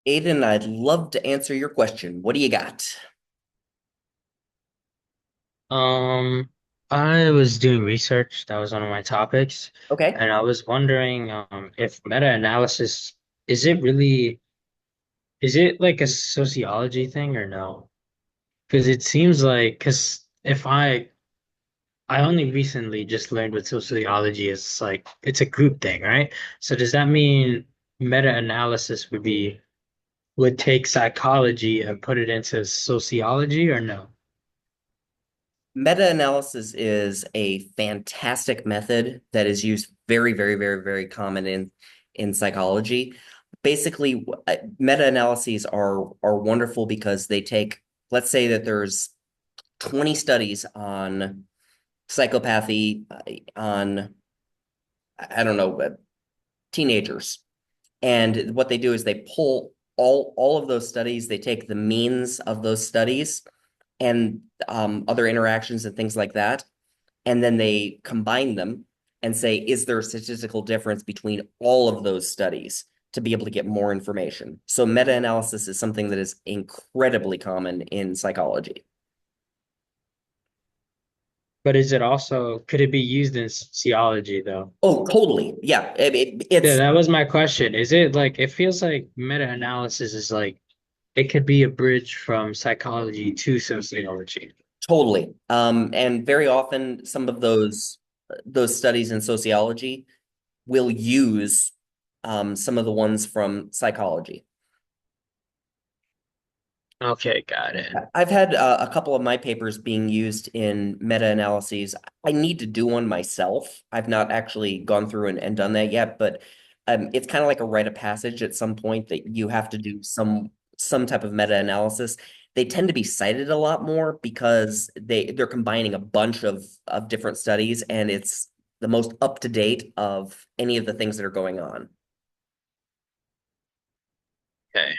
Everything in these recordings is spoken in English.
Aiden, I'd love to answer your question. What do you got? Um, I was doing research. That was one of my topics, Okay. and I was wondering, if meta-analysis is it really is it like a sociology thing or no? Because it seems like because if I only recently just learned what sociology is like, it's a group thing, right? So does that mean meta-analysis would take psychology and put it into sociology or no? Meta-analysis is a fantastic method that is used very, very, very, very common in psychology. Basically, meta-analyses are wonderful because they take, let's say that there's 20 studies on psychopathy, on, I don't know, teenagers. And what they do is they pull all of those studies, they take the means of those studies and other interactions and things like that, and then they combine them and say, is there a statistical difference between all of those studies to be able to get more information? So meta-analysis is something that is incredibly common in psychology. But is it also could it be used in sociology though? Oh, totally. Yeah, Yeah, it's that was my question. Is it like it feels like meta-analysis is like it could be a bridge from psychology to sociology. totally. And very often some of those studies in sociology will use some of the ones from psychology. Okay, got it. I've had a couple of my papers being used in meta-analyses. I need to do one myself. I've not actually gone through and done that yet, but it's kind of like a rite of passage at some point that you have to do some type of meta-analysis. They tend to be cited a lot more because they're combining a bunch of different studies, and it's the most up to date of any of the things that are going on. Okay.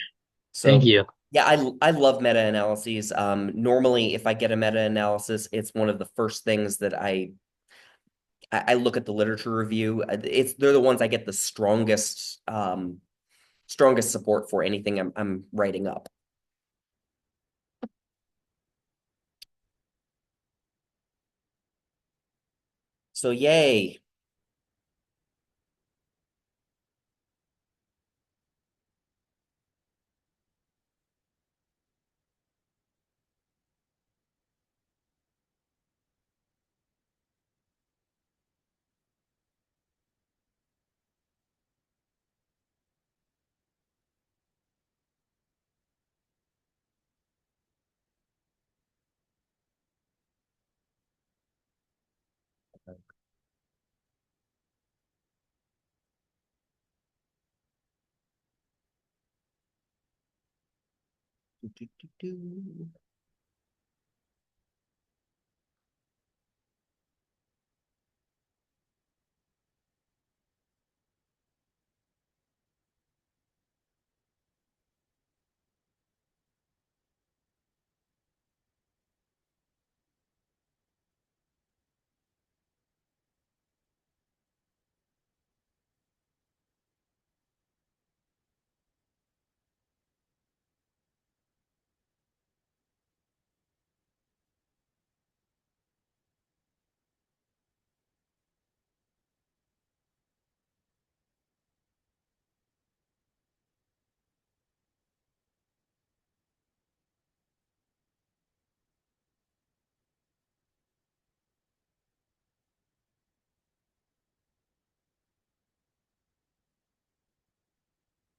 Thank So you. yeah, I love meta-analyses. Normally, if I get a meta-analysis, it's one of the first things that I look at the literature review. They're the ones I get the strongest support for anything I'm writing up. So yay.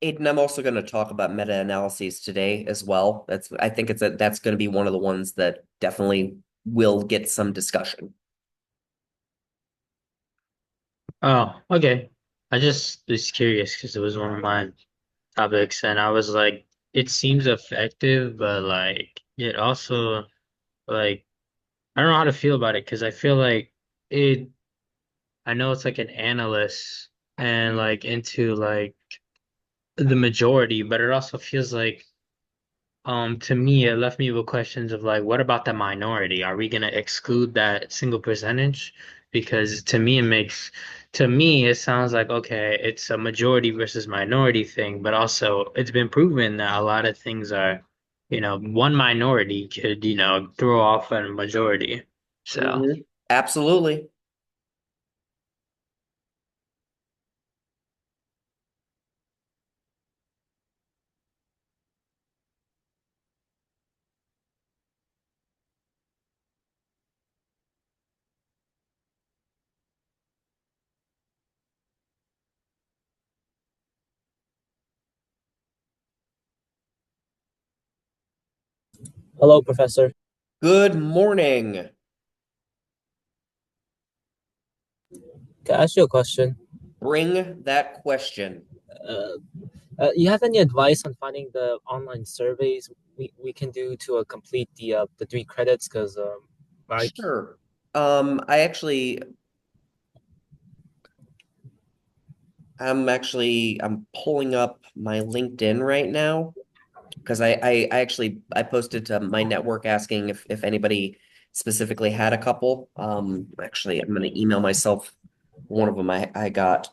Aiden, I'm also going to talk about meta-analyses today as well. I think that's going to be one of the ones that definitely will get some discussion. Oh, okay. I just was curious because it was one of my topics, and I was like, it seems effective, but like it also like I don't know how to feel about it because I feel like it. I know it's like an analyst and like into like the majority, but it also feels like to me it left me with questions of like what about the minority? Are we gonna exclude that single percentage? Because to me it makes to me, it sounds like, okay, it's a majority versus minority thing, but also it's been proven that a lot of things are, one minority could, throw off a majority. So, Absolutely. Hello, Professor. Good morning. Can I ask you a question? Bring that question. Uh, you have any advice on finding the online surveys we can do to complete the 3 credits? Because like Sure. I actually, I'm pulling up my LinkedIn right now because I posted to my network asking if anybody specifically had a couple. Actually, I'm gonna email myself one of them I got.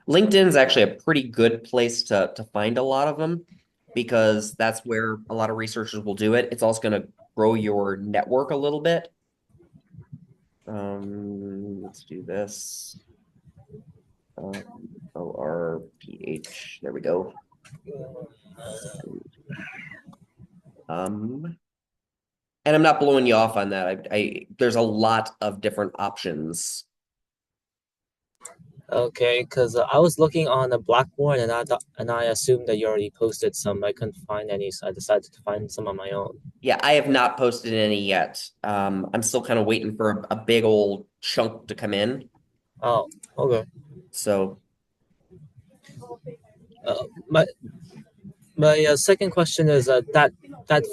LinkedIn is actually a pretty good place to find a lot of them because that's where a lot of researchers will do it. It's also going to grow your network a little bit. Let's do this. Um, ORPH. There we go. Um, and I'm not blowing you off on that. There's a lot of different options. okay, because I was looking on the Blackboard and I assumed that you already posted some. I couldn't find any, so I decided to find some on my own. Yeah, I have not posted any yet. I'm still kind of waiting for a big old chunk to come in. Oh, okay. So My second question is that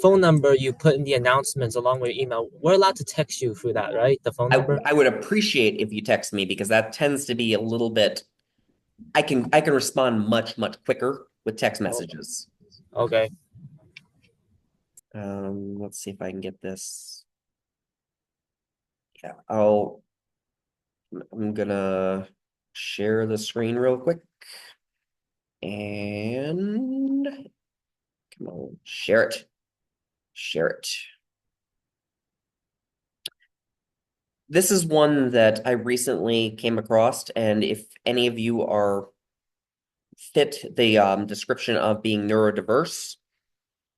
phone number you put in the announcements along with your email. We're allowed to text you through that, right? The phone number. I would appreciate if you text me because that tends to be a little bit I can respond much quicker with text Oh, messages. okay. Let's see if I can get this. Yeah, I'm gonna share the screen real quick and come on, share it. Share it. This is one that I recently came across, and if any of you are fit the description of being neurodiverse,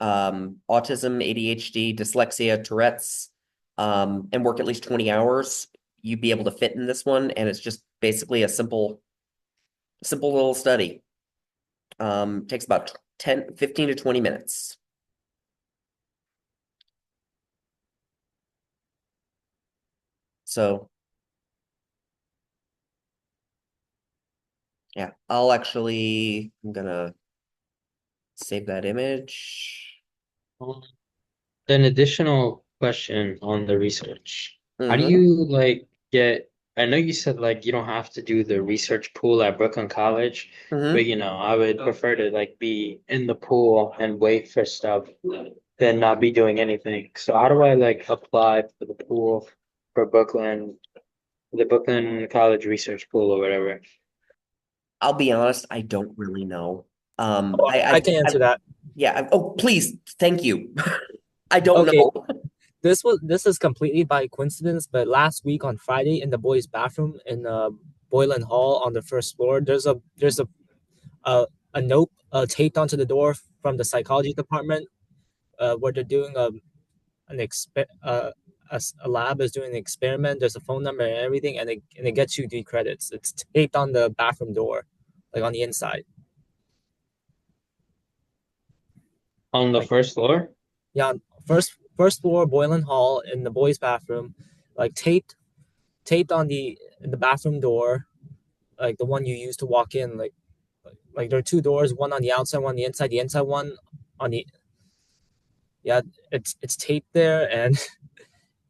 autism, ADHD, dyslexia, Tourette's, and work at least 20 hours, you'd be able to fit in this one. And it's just basically a simple little study. Takes about 15 to 20 minutes. So yeah, I'm gonna save that image. an additional question on the research. How do Mm-hmm. you I know you said like you don't have to do the research pool at Brooklyn College, but Mm-hmm. I would prefer to like be in the pool and wait for stuff than not be doing anything. So how do I like apply for the pool for the Brooklyn College research pool or whatever? I'll be honest, I don't really know. Oh, I can answer that. Yeah. Oh, please, thank you. I don't Okay, know. this is completely by coincidence, but last week on Friday in the boys' bathroom in Boylan Hall on the first floor, a, a note taped onto the door from the psychology department where they're doing an a lab is doing an experiment. There's a phone number and everything, and it gets you 3 credits. It's taped on the bathroom door, like on the inside. On the Like first floor? yeah, first floor Boylan Hall in the boys' bathroom, like taped on the bathroom door, like the one you use to walk in. Like there are 2 doors, one on the outside, one on the inside. The inside one on the yeah, it's taped there, and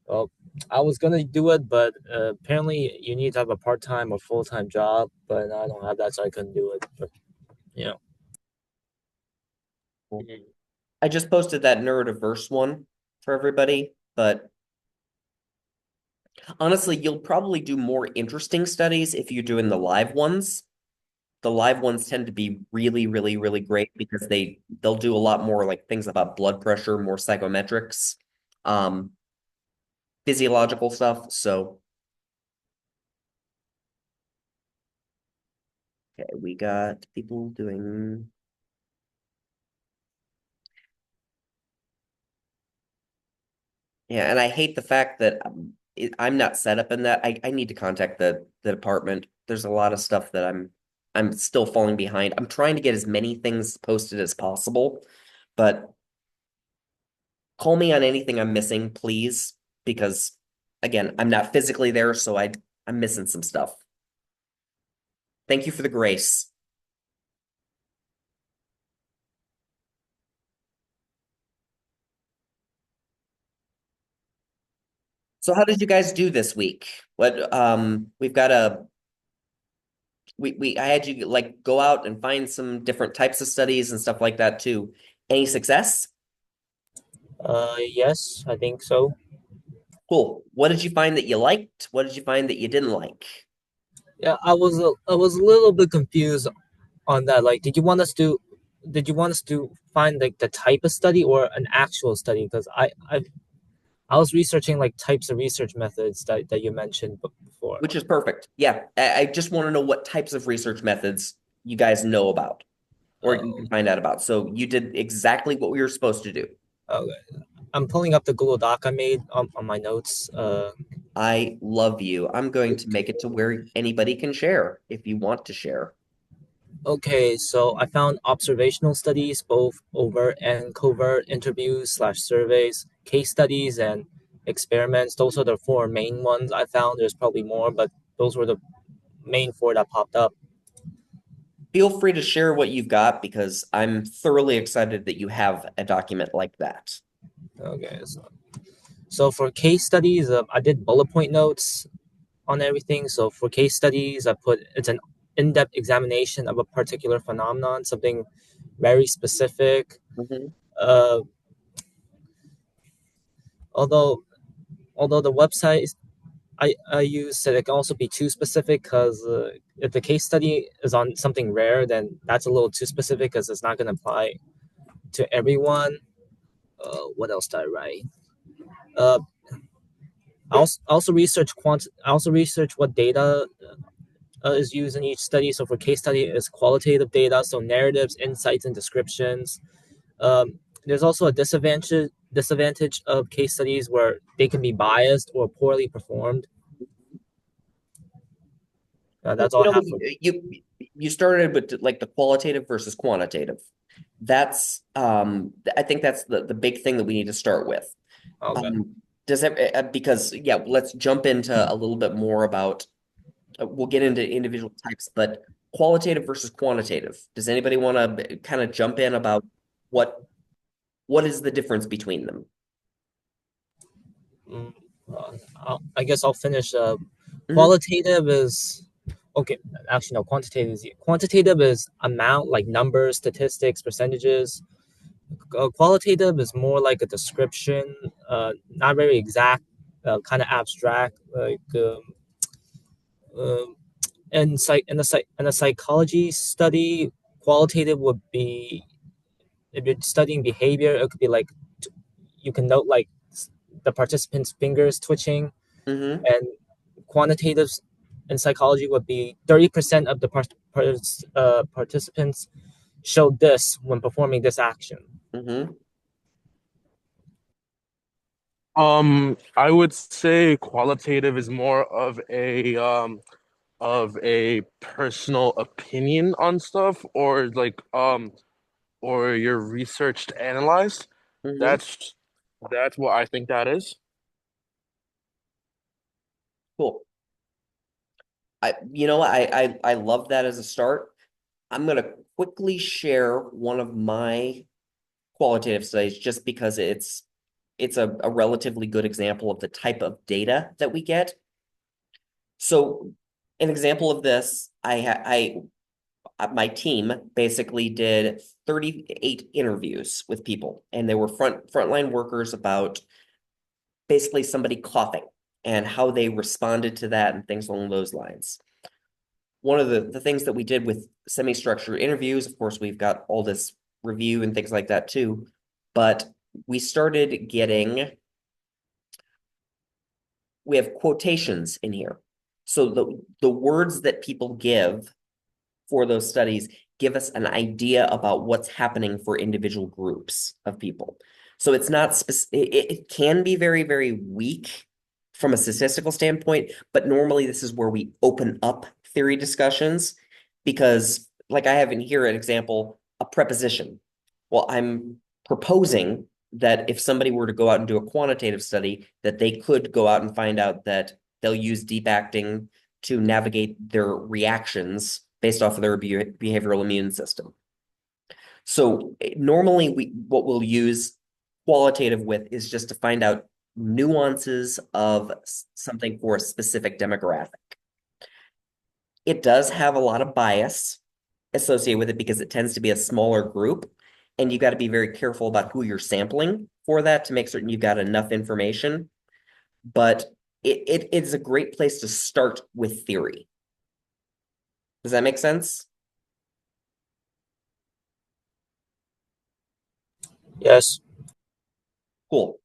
well, I was gonna do it, but apparently you need to have a part-time or full-time job, but I don't have that, so I couldn't do it. But you know, Mhm. I just posted that neurodiverse one for everybody, but Honestly, you'll probably do more interesting studies if you're doing the live ones. The live ones tend to be really, really, really great because they'll do a lot more like things about blood pressure, more psychometrics, um, physiological stuff. So, okay, we got people doing. Yeah, and I hate the fact that I'm not set up in that. I need to contact the department. There's a lot of stuff that I'm still falling behind. I'm trying to get as many things posted as possible, but call me on anything I'm missing, please, because again, I'm not physically there, so I'm missing some stuff. Thank you for the grace. So how did you guys do this week? What we've got a we I had you like go out and find some different types of studies and stuff like that too. Any success? Yes, I think so. Cool. What did you find that you liked? What did you find that you didn't like? Yeah, I was a little bit confused on that. Like, did you want us to find like the type of study or an actual study? Because I was researching like types of research methods that you mentioned before. Which is perfect. Yeah, I just want to know what types of research methods you guys know about or you Oh, can find out about. So you did exactly what we were supposed to do. okay. I'm pulling up the Google Doc I made on my notes. I love you. I'm going to make it to where anybody can share if you want to share. Okay, so I found observational studies, both overt and covert interviews slash surveys, case studies, and experiments. Those are the four main ones I found. There's probably more, but those were the main four that popped up. Feel free to share what you've got because I'm thoroughly excited that you have a document like that. Okay, so for case studies, I did bullet point notes on everything. So for case studies, I put it's an in-depth examination of a particular phenomenon, something very specific. Mhm. Uh, although although the website I use said it can also be too specific because if the case study is on something rare, then that's a little too specific because it's not going to apply to everyone. What else did I write? Uh, I also research what data is used in each study. So for case study, is qualitative data, so narratives, insights, and descriptions. There's also a disadvantage of case studies where they can be biased or poorly performed. Well, That's all I have for. you started with like the qualitative versus quantitative. That's I think that's the big thing that we need to start with. Okay. Does it because yeah, let's jump into a little bit more about we'll get into individual types, but qualitative versus quantitative. Does anybody want to kind of jump in about what what is the difference between them? Mm, I guess I'll finish. Hmm. Qualitative is okay. Actually, no. Quantitative is amount, like numbers, statistics, percentages. Qualitative is more like a description, not very exact, kind of abstract. Um, in a psychology study, qualitative would be if you're studying behavior, it could be like you can note like the participant's fingers twitching, Hmm. and quantitatives in psychology would be 30% of the participants showed this when performing this action. Hmm. I would say qualitative is more of a personal opinion on stuff or or your researched analyzed. Hmm. That's that's what I think that is. Cool. You know what? I love that as a start. I'm gonna quickly share one of my qualitative studies just because it's a relatively good example of the type of data that we get. So, an example of this, my team basically did 38 interviews with people, and they were frontline workers about basically somebody coughing. and how they responded to that and things along those lines. One of the things that we did with semi-structured interviews, of course, we've got all this review and things like that too, but we started getting, we have quotations in here. So the words that people give for those studies give us an idea about what's happening for individual groups of people. So it's not it can be very, very weak from a statistical standpoint, but normally this is where we open up theory discussions because, like, I have in here an example, a preposition. Well, I'm proposing that if somebody were to go out and do a quantitative study, that they could go out and find out that they'll use deep acting to navigate their reactions based off of their behavioral immune system. So normally what we'll use qualitative with is just to find out nuances of something for a specific demographic. It does have a lot of bias associated with it because it tends to be a smaller group, and you got to be very careful about who you're sampling for that to make certain you've got enough information. But it's a great place to start with theory. Does that make sense? Yes. Cool.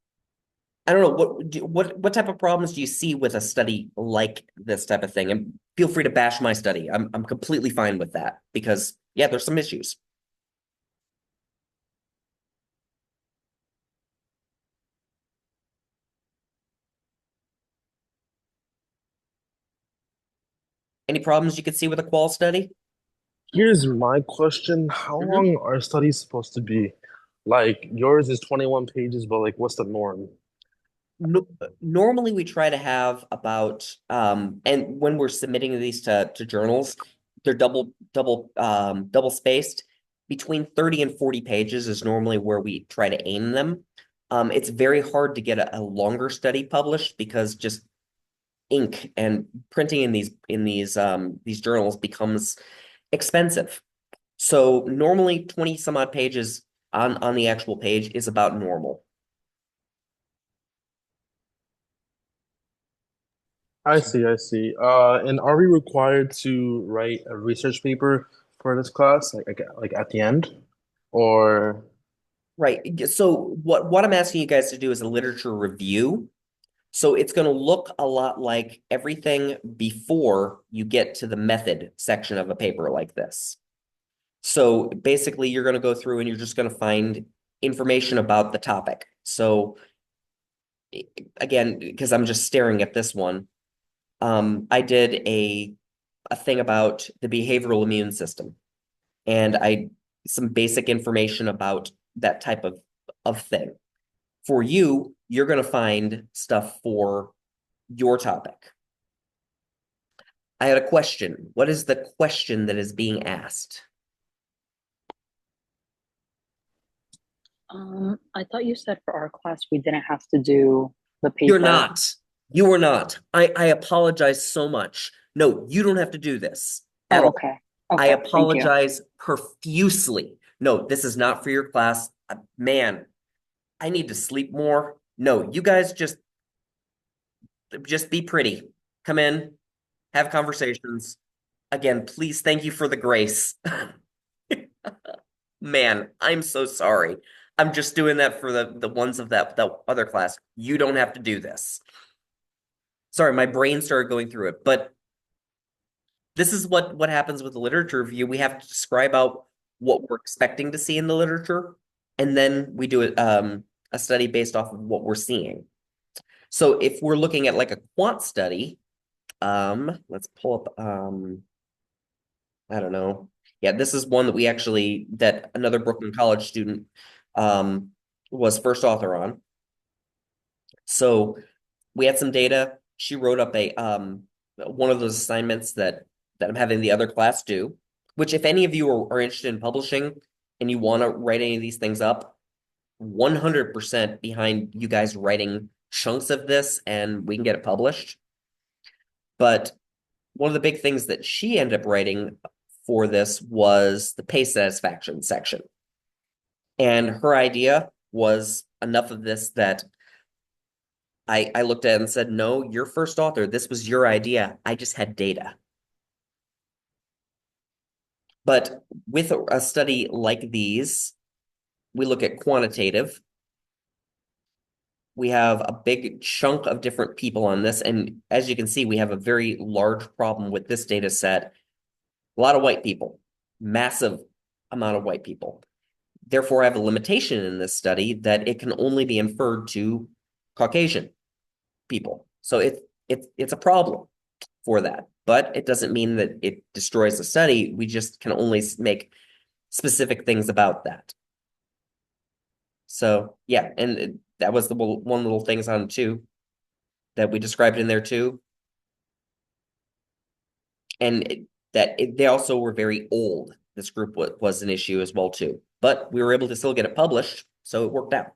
I don't know what type of problems do you see with a study like this type of thing? And feel free to bash my study. I'm completely fine with that because yeah, there's some issues. Any problems you could see with a qual study? Here's my question. How Mhm. long are studies supposed to be? Like yours is 21 pages, but like what's the norm? No, normally we try to have about and when we're submitting these to journals, they're double spaced. Between 30 and 40 pages is normally where we try to aim them. It's very hard to get a longer study published because just ink and printing in these journals becomes expensive. So normally 20 some odd pages on the actual page is about normal. I see, I see. And are we required to write a research paper for this class, like at the end? Or Right. So what I'm asking you guys to do is a literature review. So it's going to look a lot like everything before you get to the method section of a paper like this. So basically, you're going to go through and you're just going to find information about the topic. So again, because I'm just staring at this one, I did a thing about the behavioral immune system, and I some basic information about that type of thing. For you, you're going to find stuff for your topic. I had a question. What is the question that is being asked? I thought you said for our class we didn't have to do the You're paper. not. You are not. I apologize so much. No, you don't have to do this at Oh, all. okay. I Okay, thank you. apologize profusely. No, this is not for your class. Man, I need to sleep more. No, you guys just be pretty. Come in, have conversations. Again, please thank you for the grace. Man, I'm so sorry. I'm just doing that for the ones of that other class. You don't have to do this. Sorry, my brain started going through it, but this is what happens with the literature review. We have to describe out what we're expecting to see in the literature, and then we do a study based off of what we're seeing. So if we're looking at like a quant study, let's pull up I don't know. Yeah, this is one that we actually that another Brooklyn College student um was first author on. So we had some data. She wrote up a one of those assignments that I'm having the other class do, which if any of you are interested in publishing and you want to write any of these things up, 100% behind you guys writing chunks of this and we can get it published. But one of the big things that she ended up writing for this was the pay satisfaction section. And her idea was enough of this that I looked at it and said, no, you're first author. This was your idea. I just had data. But with a study like these, we look at quantitative. We have a big chunk of different people on this. And as you can see, we have a very large problem with this data set. A lot of white people, massive amount of white people. Therefore, I have a limitation in this study that it can only be inferred to Caucasian people. So it's a problem for that. But it doesn't mean that it destroys the study. We just can only make specific things about that. So yeah, and that was the one little things on too that we described in there too. And they also were very old. This group was an issue as well too. But we were able to still get it published, so it worked out.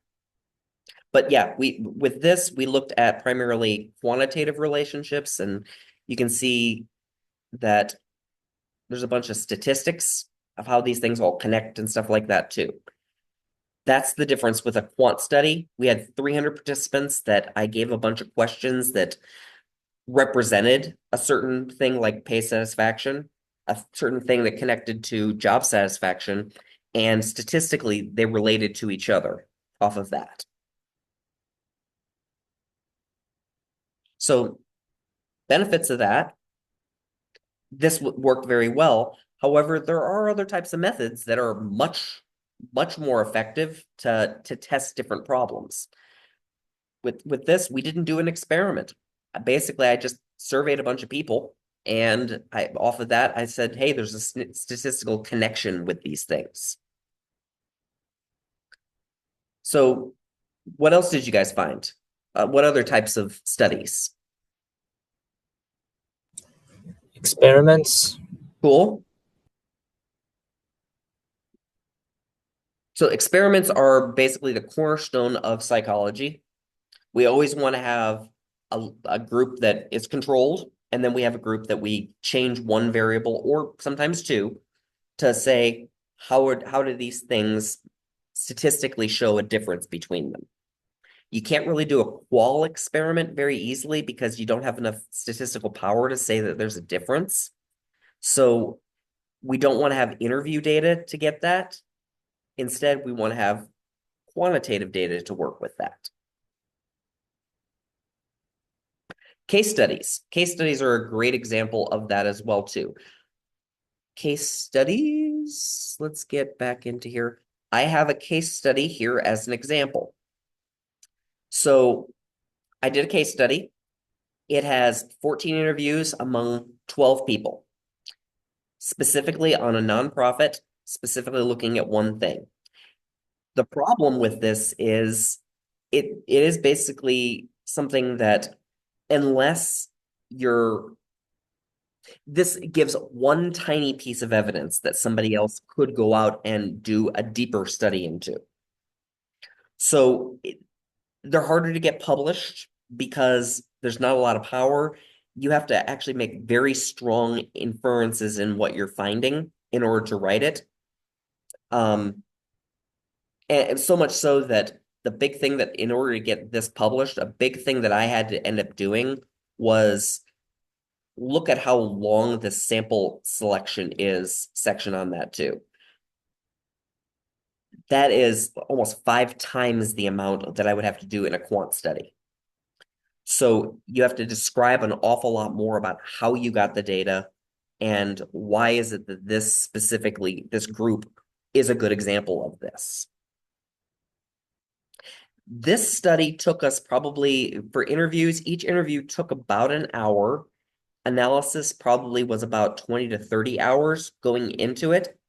But yeah, with this, we looked at primarily quantitative relationships, and you can see that there's a bunch of statistics of how these things all connect and stuff like that too. That's the difference with a quant study. We had 300 participants that I gave a bunch of questions that represented a certain thing like pay satisfaction, a certain thing that connected to job satisfaction, and statistically, they related to each other off of that. So benefits of that, this worked very well. However, there are other types of methods that are much more effective to test different problems. With this, we didn't do an experiment. Basically, I just surveyed a bunch of people, and off of that, I said, hey, there's a statistical connection with these things. So what else did you guys find? What other types of studies? Experiments. Cool. So experiments are basically the cornerstone of psychology. We always want to have a group that is controlled, and then we have a group that we change one variable or sometimes two to say, how do these things statistically show a difference between them? You can't really do a qual experiment very easily because you don't have enough statistical power to say that there's a difference. So we don't want to have interview data to get that. Instead, we want to have quantitative data to work with that. Case studies. Case studies are a great example of that as well, too. Case studies, let's get back into here. I have a case study here as an example. So I did a case study. It has 14 interviews among 12 people, specifically on a nonprofit, specifically looking at one thing. The problem with this is it is basically something that unless this gives one tiny piece of evidence that somebody else could go out and do a deeper study into. So they're harder to get published because there's not a lot of power. You have to actually make very strong inferences in what you're finding in order to write it. And so much so that the big thing that in order to get this published, a big thing that I had to end up doing was look at how long the sample selection is section on that too. That is almost 5 times the amount that I would have to do in a quant study. So you have to describe an awful lot more about how you got the data and why is it that this group is a good example of this. This study took us probably, for interviews, each interview took about an hour. Analysis probably was about 20 to 30 hours going into it.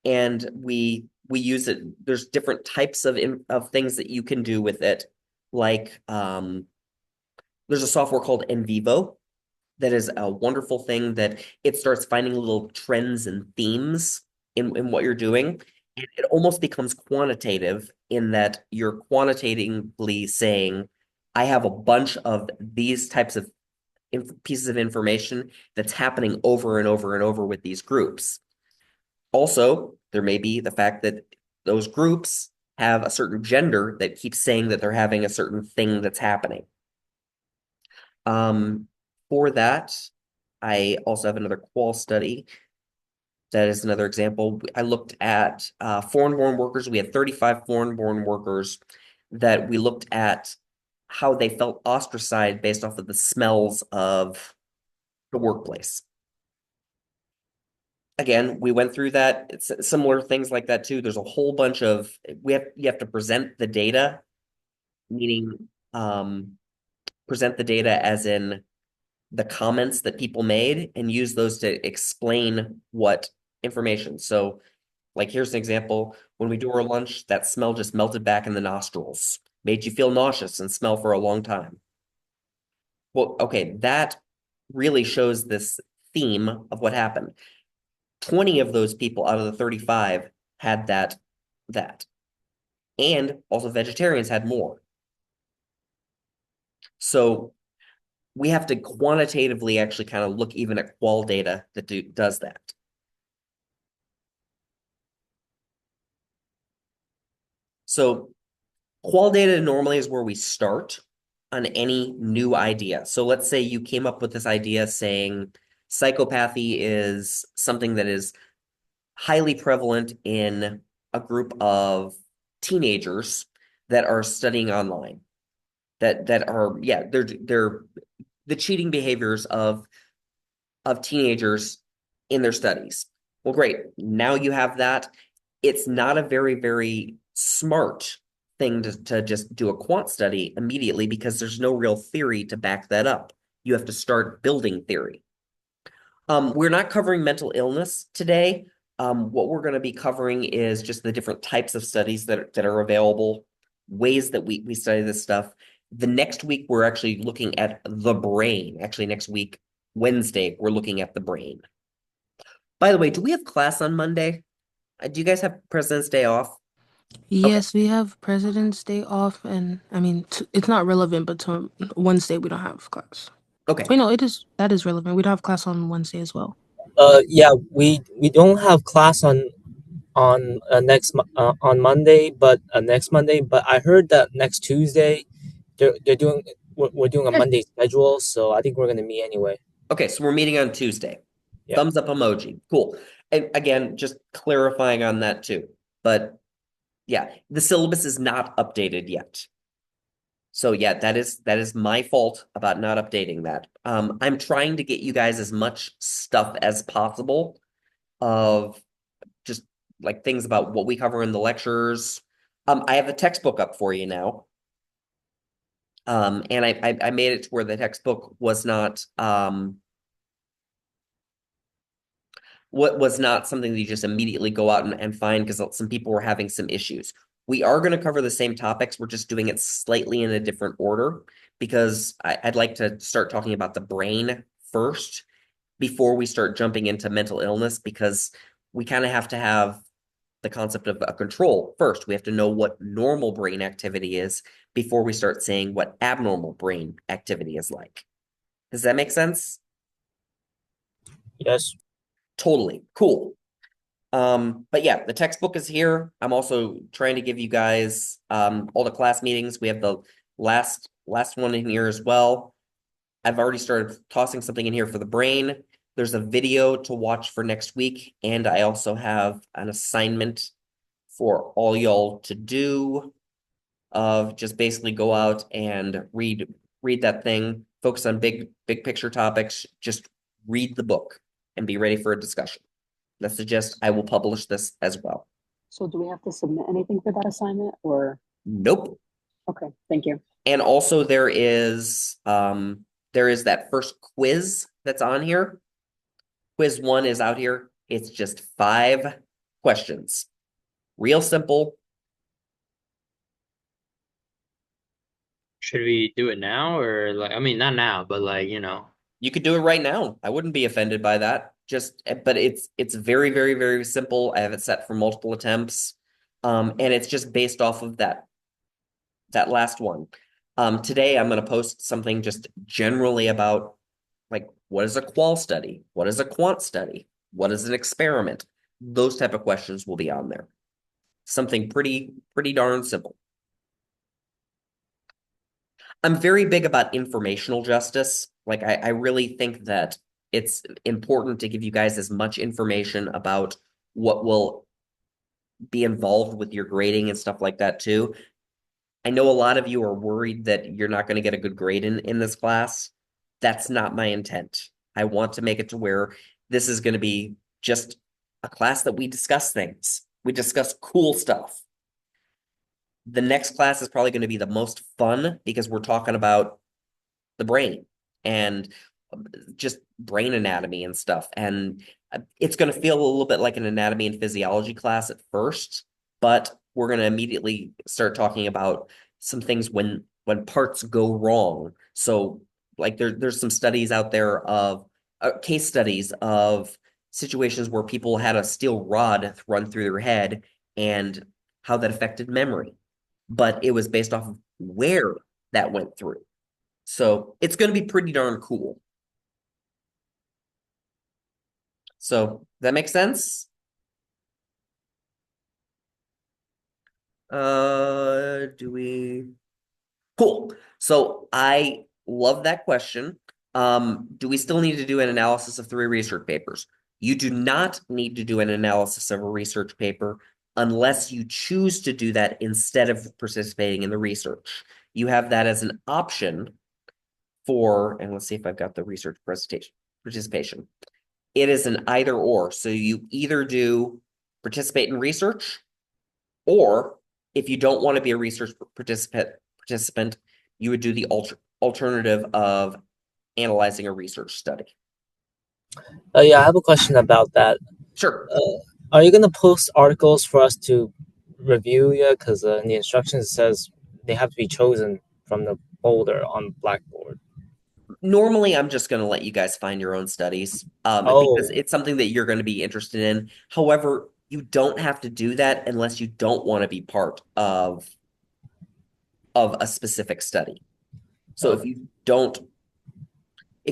And we use it. There's different types of things that you can do with it. Like there's a software called NVivo that is a wonderful thing that it starts finding little trends and themes in what you're doing. And it almost becomes quantitative in that you're quantitatively saying, I have a bunch of these types of pieces of information that's happening over and over and over with these groups. Also, there may be the fact that those groups have a certain gender that keeps saying that they're having a certain thing that's happening. For that, I also have another qual study. That is another example. I looked at foreign-born workers. We had 35 foreign-born workers that we looked at how they felt ostracized based off of the smells of the workplace. Again, we went through that. It's similar things like that too. There's a whole bunch of you have to present the data, meaning present the data as in the comments that people made and use those to explain what information. So, like, here's an example. When we do our lunch, that smell just melted back in the nostrils, made you feel nauseous and smell for a long time. Well, okay, that really shows this theme of what happened. 20 of those people out of the 35 had that. And also vegetarians had more. So we have to quantitatively actually kind of look even at qual data that does that. So qual data normally is where we start on any new idea. So let's say you came up with this idea saying psychopathy is something that is highly prevalent in a group of teenagers that are studying online. That are, yeah, they're the cheating behaviors of teenagers in their studies. Well, great. Now you have that. It's not a very, very smart thing to just do a quant study immediately because there's no real theory to back that up. You have to start building theory. We're not covering mental illness today. What we're going to be covering is just the different types of studies that are available, ways that we study this stuff. The next week, we're actually looking at the brain. Actually, next week, Wednesday, we're looking at the brain. By the way, do we have class on Monday? Do you guys have President's Day off? Yes, we have President's Day off, and I mean, it's not relevant, but to Wednesday we don't have class. Okay. Wait, no, it is. That is relevant. We don't have class on Wednesday as well. Yeah, we don't have class on Monday, but next Monday. But I heard that next Tuesday, they're doing we're doing a Okay. Monday schedule, so I think we're gonna meet anyway. Okay, so we're meeting on Tuesday. Yeah. Thumbs up emoji. Cool. And again, just clarifying on that too. But yeah, the syllabus is not updated yet. So yeah, that is my fault about not updating that. I'm trying to get you guys as much stuff as possible of just like things about what we cover in the lectures. I have the textbook up for you now. And I made it to where the textbook was not what was not something that you just immediately go out and find because some people were having some issues. We are going to cover the same topics. We're just doing it slightly in a different order because I'd like to start talking about the brain first before we start jumping into mental illness because we kind of have to have the concept of a control first. We have to know what normal brain activity is before we start saying what abnormal brain activity is like. Does that make sense? Yes. Totally. Cool. But yeah, the textbook is here. I'm also trying to give you guys all the class meetings. We have the last one in here as well. I've already started tossing something in here for the brain. There's a video to watch for next week, and I also have an assignment for all y'all to do of just basically go out and read that thing, focus on big picture topics, just read the book and be ready for a discussion. That suggests I will publish this as well. So do we have to submit anything for that assignment or? Nope. Okay, thank you. And also there is that first quiz that's on here. Quiz 1 is out here. It's just 5 questions. Real simple. Should we do it now or like, I mean, not now, but like, You could do it right now. I wouldn't be offended by that. But it's very, very, very simple. I have it set for multiple attempts. And it's just based off of that last one. Today I'm going to post something just generally about like what is a qual study? What is a quant study? What is an experiment? Those type of questions will be on there. Something pretty darn simple. I'm very big about informational justice. Like I really think that it's important to give you guys as much information about what will be involved with your grading and stuff like that too. I know a lot of you are worried that you're not going to get a good grade in this class. That's not my intent. I want to make it to where this is going to be just a class that we discuss things. We discuss cool stuff. The next class is probably going to be the most fun because we're talking about the brain and just brain anatomy and stuff. And it's going to feel a little bit like an anatomy and physiology class at first, but we're going to immediately start talking about some things when parts go wrong. So like there's some studies out there of case studies of situations where people had a steel rod run through their head and how that affected memory. But it was based off of where that went through. So it's going to be pretty darn cool. So that makes sense? Do we? Cool. So I love that question. Do we still need to do an analysis of 3 research papers? You do not need to do an analysis of a research paper unless you choose to do that instead of participating in the research. You have that as an option for, and let's see if I've got the research participation. It is an either or. So you either do participate in research, or if you don't want to be a research participant, you would do the alternative of analyzing a research study. Yeah, I have a question about that. Sure. Are you gonna post articles for us to review? Yeah, because in the instructions it says they have to be chosen from the folder on Blackboard. Normally, I'm just going to let you guys find your own studies because Oh, it's something that you're going to be interested in. However, you don't have to do that unless you don't want to be part of a specific study. So oh, if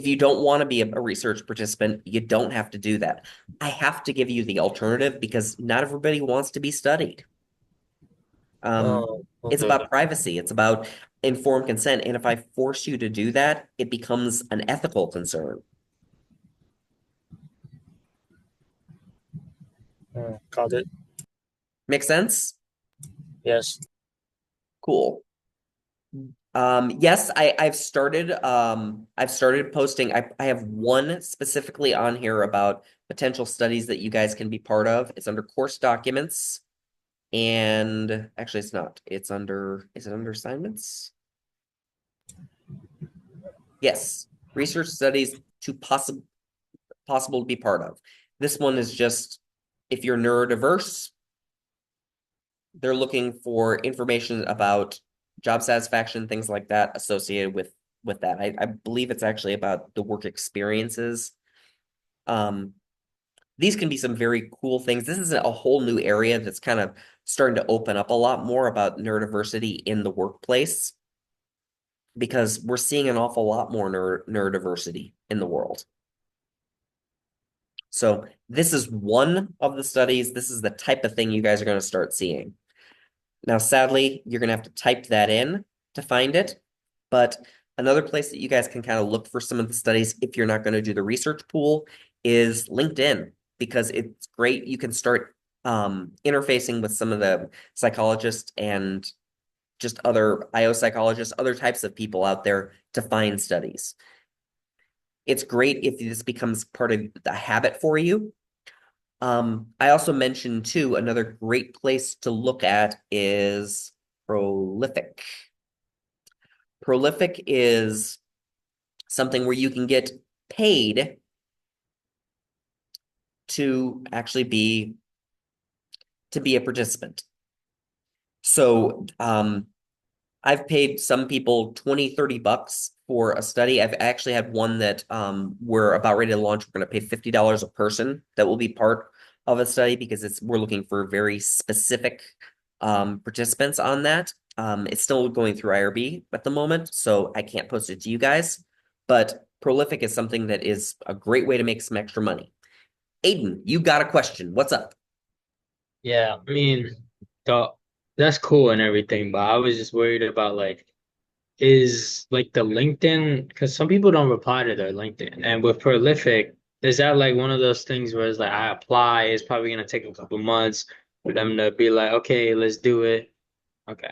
you don't want to be a research participant, you don't have to do that. I have to give you the alternative because not everybody wants to be studied. It's okay. about privacy. It's about informed consent. And if I force you to do that, it becomes an ethical concern. Got it. Make sense? Yes. Cool. Yes, I've started posting. I have one specifically on here about potential studies that you guys can be part of. It's under course documents. And actually it's not. Is it under assignments? Yes. Research studies to possible to be part of. This one is just if you're neurodiverse, they're looking for information about job satisfaction, things like that associated with that. I believe it's actually about the work experiences. These can be some very cool things. This is a whole new area that's kind of starting to open up a lot more about neurodiversity in the workplace because we're seeing an awful lot more neurodiversity in the world. So this is one of the studies. This is the type of thing you guys are going to start seeing. Now, sadly, you're going to have to type that in to find it. But another place that you guys can kind of look for some of the studies if you're not going to do the research pool is LinkedIn, because it's great. You can start interfacing with some of the psychologists and just other IO psychologists, other types of people out there to find studies. It's great if this becomes part of the habit for you. I also mentioned too, another great place to look at is Prolific. Prolific is something where you can get paid to actually be a participant. So I've paid some people 20, $30 for a study. I've actually had one that we're about ready to launch. We're going to pay $50 a person that will be part of a study because we're looking for very specific participants on that. It's still going through IRB at the moment, so I can't post it to you guys. But Prolific is something that is a great way to make some extra money. Aiden, you got a question. What's up? Yeah, I mean, the, that's cool and everything, but I was just worried about like is like the LinkedIn, because some people don't reply to their LinkedIn. And with Prolific, is that like one of those things where it's like I apply, it's probably gonna take a couple months for them to be like, okay, let's do it. Okay.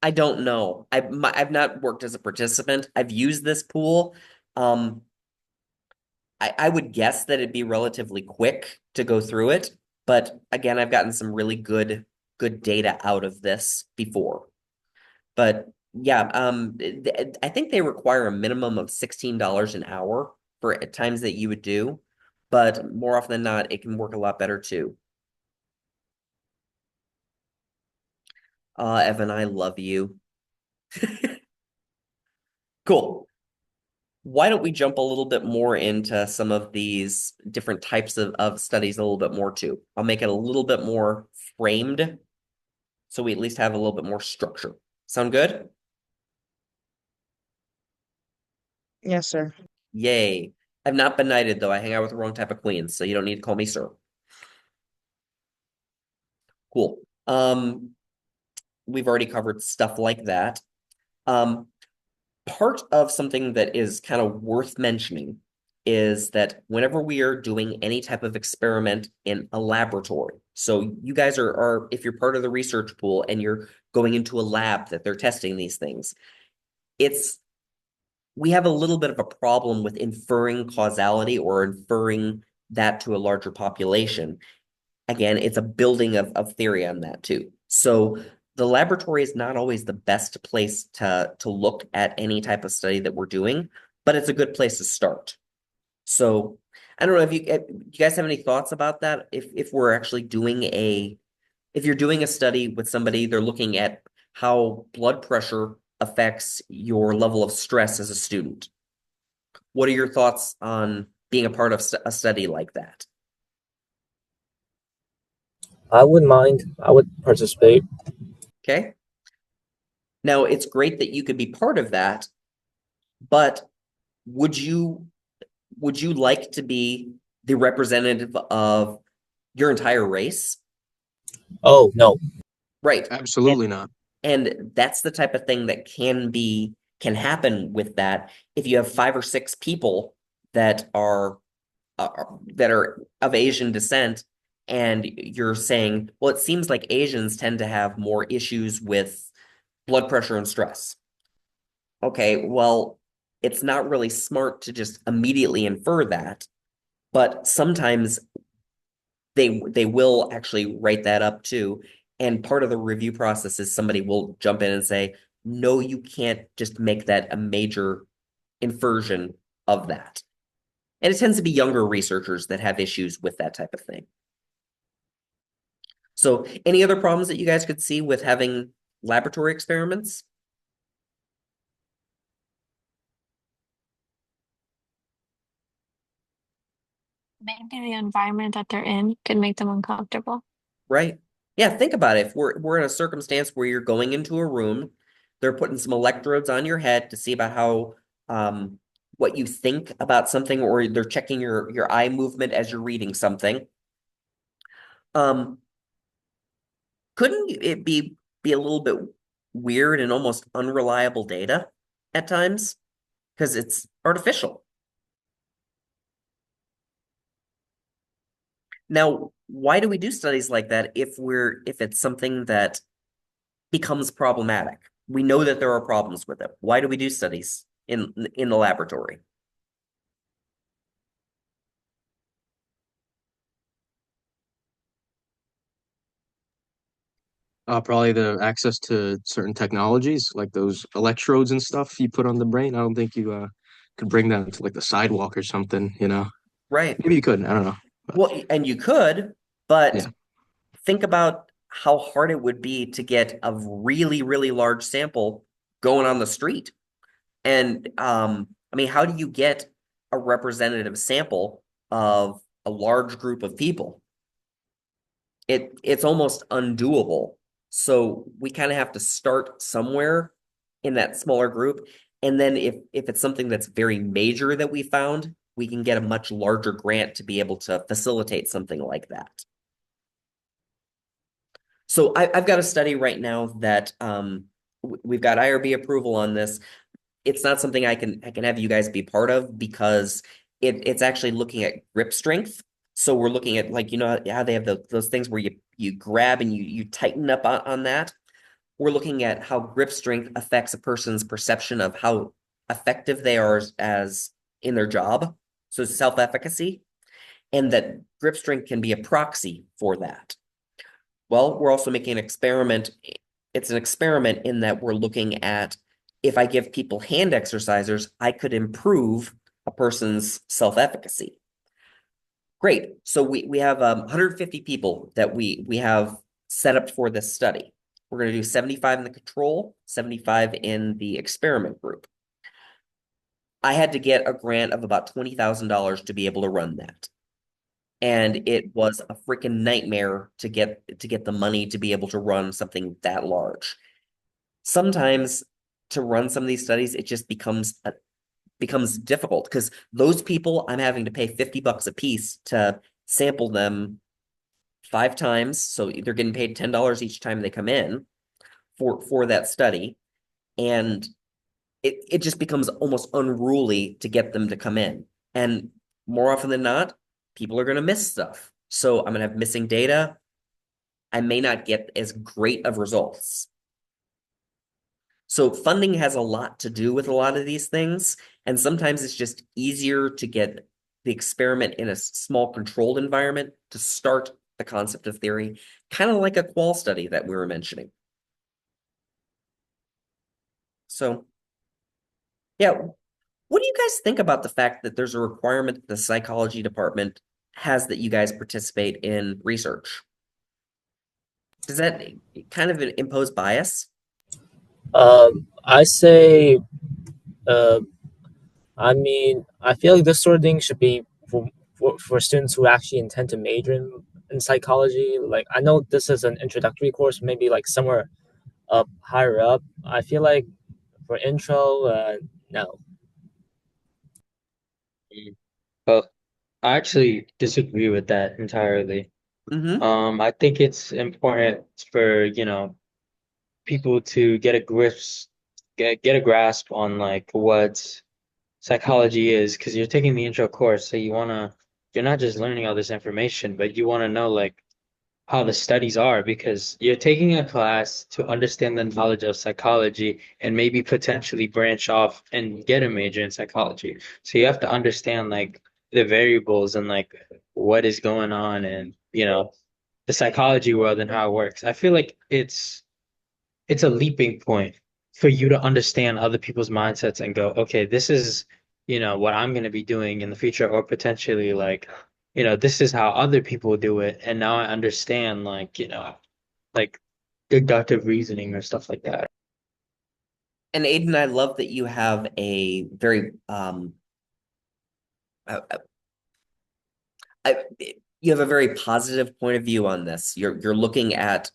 I don't know. I've not worked as a participant. I've used this pool. Um, I would guess that it'd be relatively quick to go through it, but again, I've gotten some really good data out of this before. But yeah, I think they require a minimum of $16 an hour for times that you would do, but more often than not, it can work a lot better too. Evan, I love you. Cool. Why don't we jump a little bit more into some of these different types of studies a little bit more too? I'll make it a little bit more framed so we at least have a little bit more structure. Sound good? Yes, sir. Yay. I've not been knighted though. I hang out with the wrong type of queens, so you don't need to call me sir. Cool. We've already covered stuff like that. Part of something that is kind of worth mentioning is that whenever we are doing any type of experiment in a laboratory, so you guys are if you're part of the research pool and you're going into a lab that they're testing these things, we have a little bit of a problem with inferring causality or inferring that to a larger population. Again, it's a building of theory on that too. So the laboratory is not always the best place to look at any type of study that we're doing, but it's a good place to start. So I don't know if you guys have any thoughts about that? If we're actually if you're doing a study with somebody, they're looking at how blood pressure affects your level of stress as a student. What are your thoughts on being a part of a study like that? I wouldn't mind. I would participate. Okay. Now, it's great that you could be part of that, but would you like to be the representative of your entire race? Oh, no. Right. Absolutely not. And that's the type of thing that can happen with that if you have 5 or 6 people that are of Asian descent, and you're saying, well, it seems like Asians tend to have more issues with blood pressure and stress. Okay, well, it's not really smart to just immediately infer that, but sometimes they will actually write that up too. And part of the review process is somebody will jump in and say, no, you can't just make that a major inversion of that. And it tends to be younger researchers that have issues with that type of thing. So any other problems that you guys could see with having laboratory experiments? Maybe the environment that they're in could make them uncomfortable. Right. Yeah, think about it. If we're in a circumstance where you're going into a room, they're putting some electrodes on your head to see about how what you think about something, or they're checking your eye movement as you're reading something. Couldn't it be a little bit weird and almost unreliable data at times? Because it's artificial. Now, why do we do studies like that if it's something that becomes problematic? We know that there are problems with it. Why do we do studies in the laboratory? Probably the access to certain technologies, like those electrodes and stuff you put on the brain. I don't think you could bring that to like the sidewalk or something, you know? Right. Maybe you could. I don't know. But, Well, and you could, but yeah. think about how hard it would be to get a really, really large sample going on the street. And I mean, how do you get a representative sample of a large group of people? It's almost undoable. So we kind of have to start somewhere in that smaller group. And then if it's something that's very major that we found, we can get a much larger grant to be able to facilitate something like that. So I've got a study right now that we've got IRB approval on this. It's not something I can have you guys be part of because it's actually looking at grip strength. So we're looking at like how they have those things where you grab and you tighten up on that. We're looking at how grip strength affects a person's perception of how effective they are as in their job. So self-efficacy, and that grip strength can be a proxy for that. Well, we're also making an experiment. It's an experiment in that we're looking at if I give people hand exercisers, I could improve a person's self-efficacy. Great. So we have 150 people that we have set up for this study. We're going to do 75 in the control, 75 in the experiment group. I had to get a grant of about $20,000 to be able to run that. And it was a freaking nightmare to get the money to be able to run something that large. Sometimes to run some of these studies, it just becomes difficult because those people I'm having to pay $50 a piece to sample them 5 times. So they're getting paid $10 each time they come in for that study. And it just becomes almost unruly to get them to come in. And more often than not, people are going to miss stuff. So I'm going to have missing data. I may not get as great of results. So funding has a lot to do with a lot of these things. And sometimes it's just easier to get the experiment in a small controlled environment to start the concept of theory, kind of like a qual study that we were mentioning. So, yeah, what do you guys think about the fact that there's a requirement that the psychology department has that you guys participate in research? Does that kind of impose bias? I say, uh, I mean, I feel like this sort of thing should be for students who actually intend to major in psychology. Like, I know this is an introductory course, maybe like somewhere up higher up. I feel like for intro, no. Well, I actually disagree with that entirely. Mm-hmm. I think it's important for, people to get a grasp on like what psychology is, because you're taking the intro course, so you're not just learning all this information, but you want to know like how the studies are, because you're taking a class to understand the knowledge of psychology and maybe potentially branch off and get a major in psychology. So you have to understand like the variables and like what is going on and the psychology world and how it works. I feel like it's a leaping point for you to understand other people's mindsets and go, okay, this is, what I'm going to be doing in the future, or potentially like, this is how other people do it. And now I understand like, like deductive reasoning or stuff like that. And Aiden, I love that you have a very uh, I, you have a very positive point of view on this. You're looking at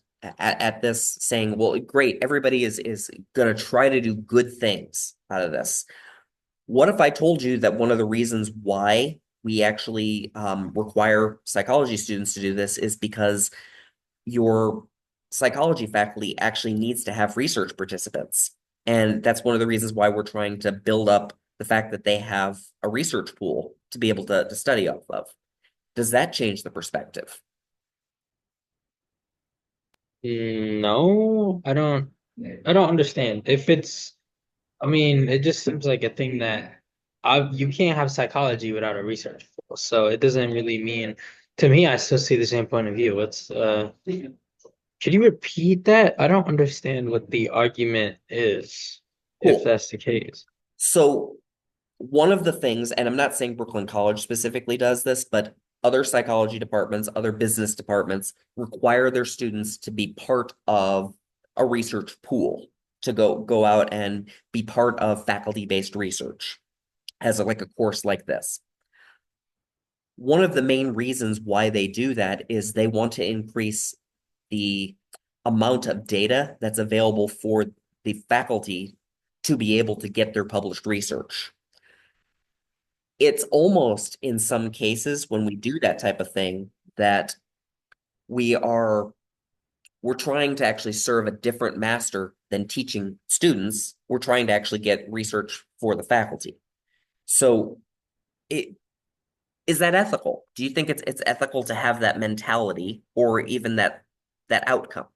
this saying, well, great, everybody is going to try to do good things out of this. What if I told you that one of the reasons why we actually require psychology students to do this is because your psychology faculty actually needs to have research participants. And that's one of the reasons why we're trying to build up the fact that they have a research pool to be able to study off of. Does that change the perspective? No, I don't understand. If it's, I mean, it just seems like a thing that you can't have psychology without a research field. So it doesn't really mean, to me, I still see the same point of view. Could you repeat that? I don't understand what the argument is, if Cool. that's the case. So one of the things, and I'm not saying Brooklyn College specifically does this, but other psychology departments, other business departments require their students to be part of a research pool, to go out and be part of faculty-based research as like a course like this. One of the main reasons why they do that is they want to increase the amount of data that's available for the faculty to be able to get their published research. It's almost in some cases when we do that type of thing that we are we're trying to actually serve a different master than teaching students. We're trying to actually get research for the faculty. So it is that ethical? Do you think it's ethical to have that mentality or even that outcome?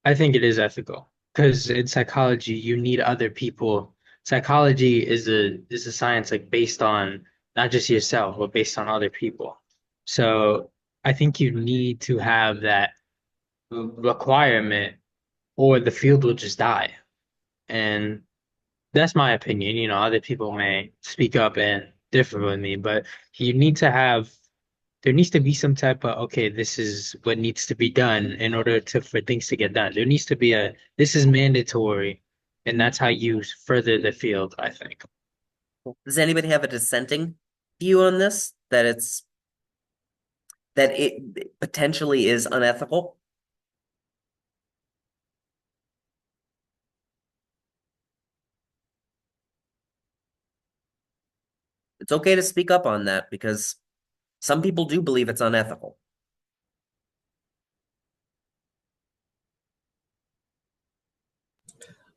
I think it is ethical because in psychology, you need other people. Psychology is a science like based on not just yourself, but based on other people. So I think you need to have that requirement, or the field will just die. And that's my opinion. You know, other people may speak up and differ with me, but you need to have there needs to be some type of okay, this is what needs to be done in order to for things to get done. There needs to be a this is mandatory, and that's how you further the field, I think. Does anybody have a dissenting view on this? That it potentially is unethical? It's okay to speak up on that because some people do believe it's unethical.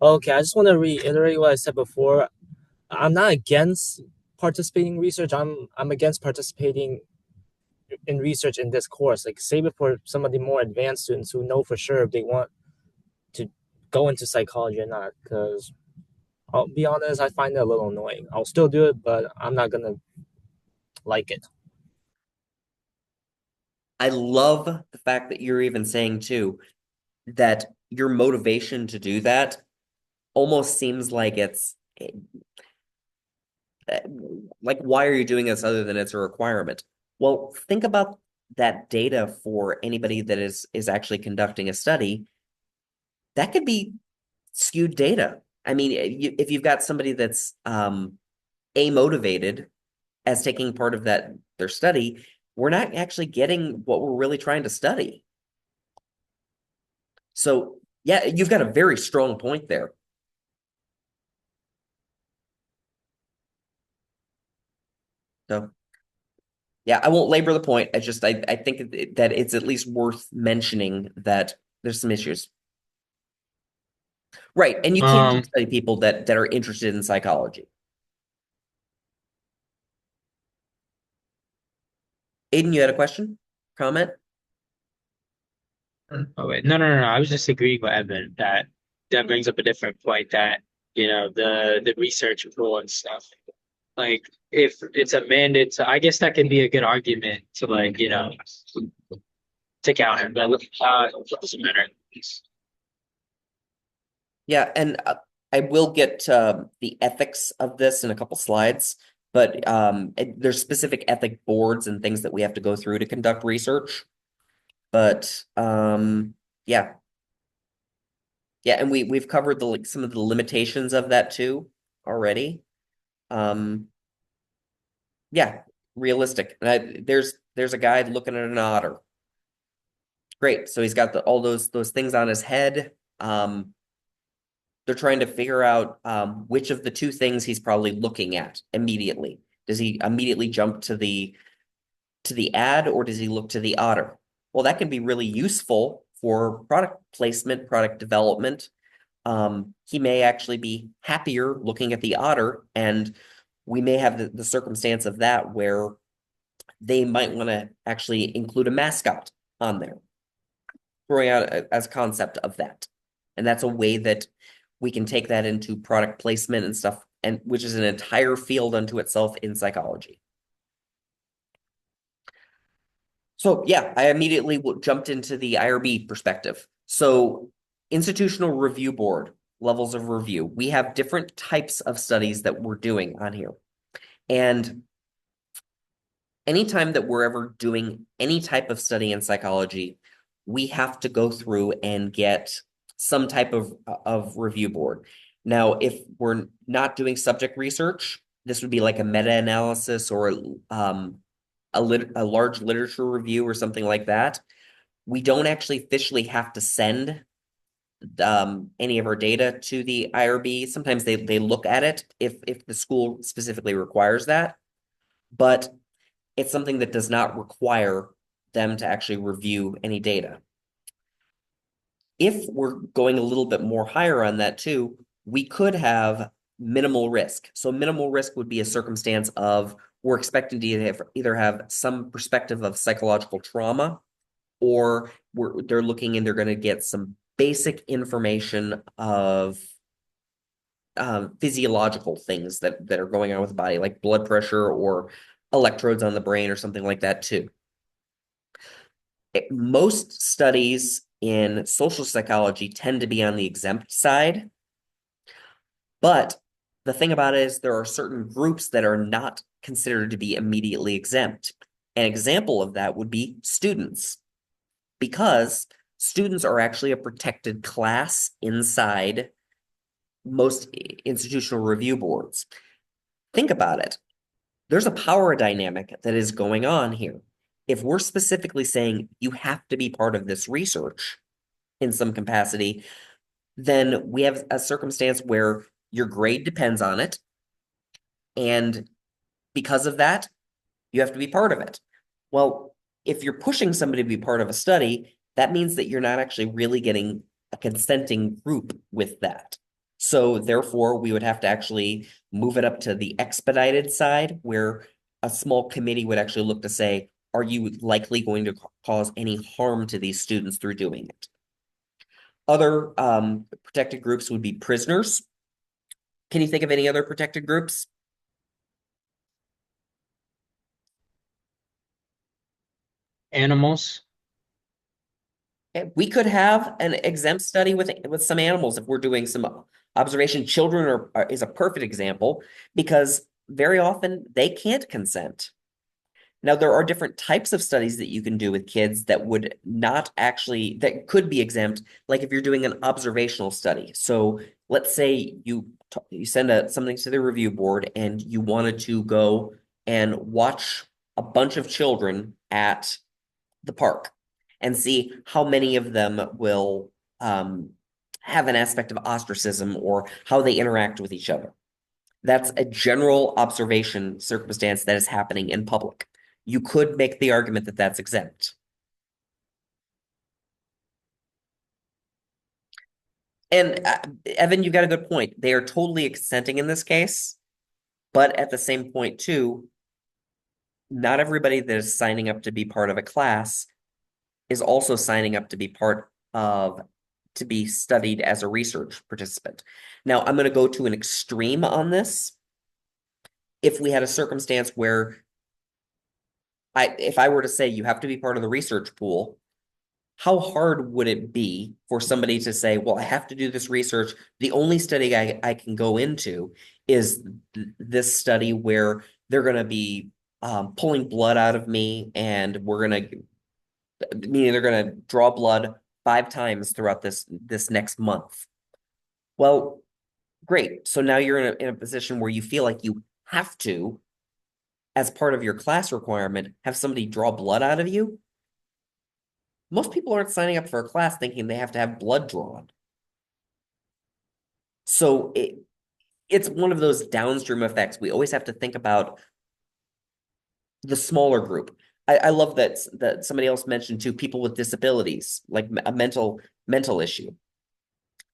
Okay, I just want to reiterate what I said before. I'm not against participating in research. I'm against participating in research in this course. Like save it for some of the more advanced students who know for sure if they want to go into psychology or not. Because I'll be honest, I find it a little annoying. I'll still do it, but I'm not gonna like it. I love the fact that you're even saying too that your motivation to do that almost seems like it's like, why are you doing this other than it's a requirement? Well, think about that data for anybody that is actually conducting a study. That could be skewed data. I mean, if you've got somebody that's a motivated as taking part of that their study, we're not actually getting what we're really trying to study. So yeah, you've got a very strong point there. So yeah, I won't labor the point. I think that it's at least worth mentioning that there's some issues. Right. And you can't Um, just study people that are interested in psychology. Aiden, you had a question? Comment? oh wait, no. I was just agreeing with Evan that that brings up a different point that you know the research rule and stuff. Like if it's a mandate, so I guess that can be a good argument to like you know to counter. But it doesn't matter. Yeah, and I will get the ethics of this in a couple slides, but there's specific ethic boards and things that we have to go through to conduct research. But yeah, yeah, and we've covered the like some of the limitations of that too already. Um, yeah, realistic. And there's a guy looking at an otter. Great. So he's got all those things on his head. They're trying to figure out which of the two things he's probably looking at immediately. Does he immediately jump to the ad or does he look to the otter? Well, that can be really useful for product placement, product development. He may actually be happier looking at the otter, and we may have the circumstance of that where they might want to actually include a mascot on there, throwing out as concept of that. And that's a way that we can take that into product placement and stuff, and which is an entire field unto itself in psychology. So yeah, I immediately jumped into the IRB perspective. So institutional review board, levels of review. We have different types of studies that we're doing on here. And anytime that we're ever doing any type of study in psychology, we have to go through and get some type of review board. Now, if we're not doing subject research, this would be like a meta-analysis or a large literature review or something like that. We don't actually officially have to send any of our data to the IRB. Sometimes they look at it if the school specifically requires that, but it's something that does not require them to actually review any data. If we're going a little bit more higher on that too, we could have minimal risk. So minimal risk would be a circumstance of we're expecting to either have some perspective of psychological trauma, or they're looking and they're going to get some basic information of physiological things that are going on with the body, like blood pressure or electrodes on the brain or something like that too. Most studies in social psychology tend to be on the exempt side, but the thing about it is there are certain groups that are not considered to be immediately exempt. An example of that would be students, because students are actually a protected class inside most institutional review boards. Think about it. There's a power dynamic that is going on here. If we're specifically saying you have to be part of this research in some capacity, then we have a circumstance where your grade depends on it. And because of that, you have to be part of it. Well, if you're pushing somebody to be part of a study, that means that you're not actually really getting a consenting group with that. So therefore, we would have to actually move it up to the expedited side, where a small committee would actually look to say, are you likely going to cause any harm to these students through doing it? Other protected groups would be prisoners. Can you think of any other protected groups? Animals. We could have an exempt study with some animals if we're doing some observation. Children is a perfect example, because very often they can't consent. Now, there are different types of studies that you can do with kids that would not actually, that could be exempt, like if you're doing an observational study. So let's say you send something to the review board and you wanted to go and watch a bunch of children at the park and see how many of them will have an aspect of ostracism or how they interact with each other. That's a general observation circumstance that is happening in public. You could make the argument that that's exempt. And Evan, you got a good point. They are totally consenting in this case, but at the same point too, not everybody that is signing up to be part of a class is also signing up to be part of to be studied as a research participant. Now, I'm going to go to an extreme on this. If we had a circumstance where if I were to say you have to be part of the research pool, how hard would it be for somebody to say, well, I have to do this research. The only study I can go into is this study where they're going to be pulling blood out of me, and meaning they're going to draw blood 5 times throughout this next month. Well, great. So now you're in a position where you feel like you have to, as part of your class requirement, have somebody draw blood out of you. Most people aren't signing up for a class thinking they have to have blood drawn. So it's one of those downstream effects. We always have to think about the smaller group. I love that somebody else mentioned too, people with disabilities, like a mental issue.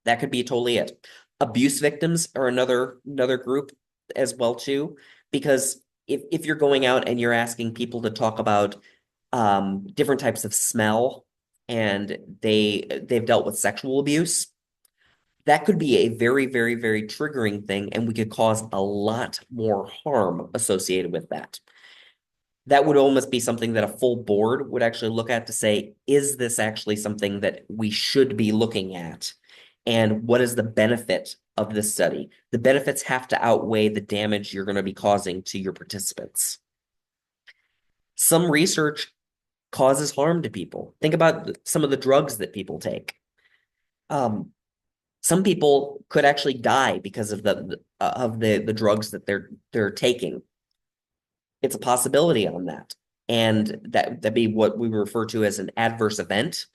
That could be totally it. Abuse victims are another group as well too, because if you're going out and you're asking people to talk about different types of smell, and they've dealt with sexual abuse, that could be a very, very, very triggering thing, and we could cause a lot more harm associated with that. That would almost be something that a full board would actually look at to say, is this actually something that we should be looking at? And what is the benefit of this study? The benefits have to outweigh the damage you're going to be causing to your participants. Some research causes harm to people. Think about some of the drugs that people take. Some people could actually die because of the drugs that they're taking. It's a possibility on that. And that'd be what we refer to as an adverse event.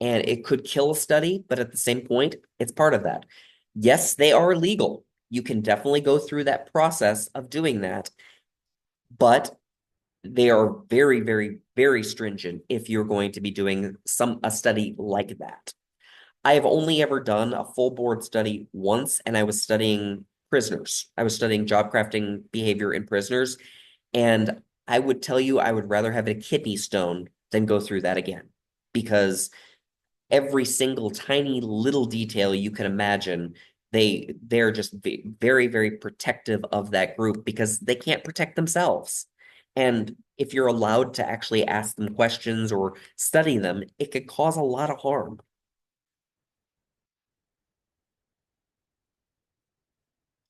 And it could kill a study, but at the same point, it's part of that. Yes, they are legal. You can definitely go through that process of doing that, but they are very, very, very stringent if you're going to be doing a study like that. I have only ever done a full board study once, and I was studying prisoners. I was studying job crafting behavior in prisoners, and I would tell you I would rather have a kidney stone than go through that again because every single tiny little detail you can imagine, they're just very, very protective of that group because they can't protect themselves. And if you're allowed to actually ask them questions or study them, it could cause a lot of harm.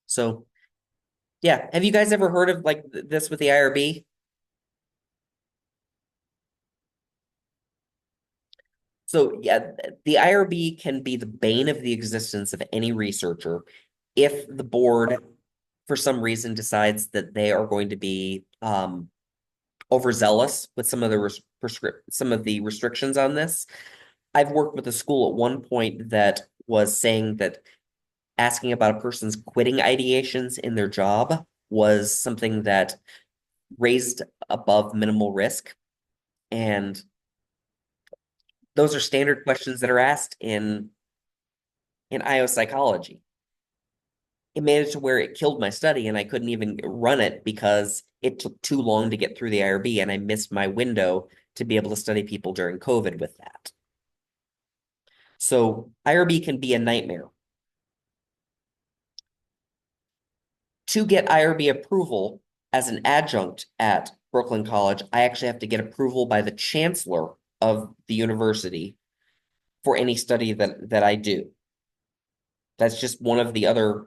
So, yeah, have you guys ever heard of like this with the IRB? So, yeah, the IRB can be the bane of the existence of any researcher if the board, for some reason, decides that they are going to be overzealous with some of the some of the restrictions on this. I've worked with a school at one point that was saying that asking about a person's quitting ideations in their job was something that raised above minimal risk. And those are standard questions that are asked in IO psychology. It made it to where it killed my study and I couldn't even run it because it took too long to get through the IRB and I missed my window to be able to study people during COVID with that. So IRB can be a nightmare. To get IRB approval as an adjunct at Brooklyn College, I actually have to get approval by the chancellor of the university for any study that I do. That's just one of the other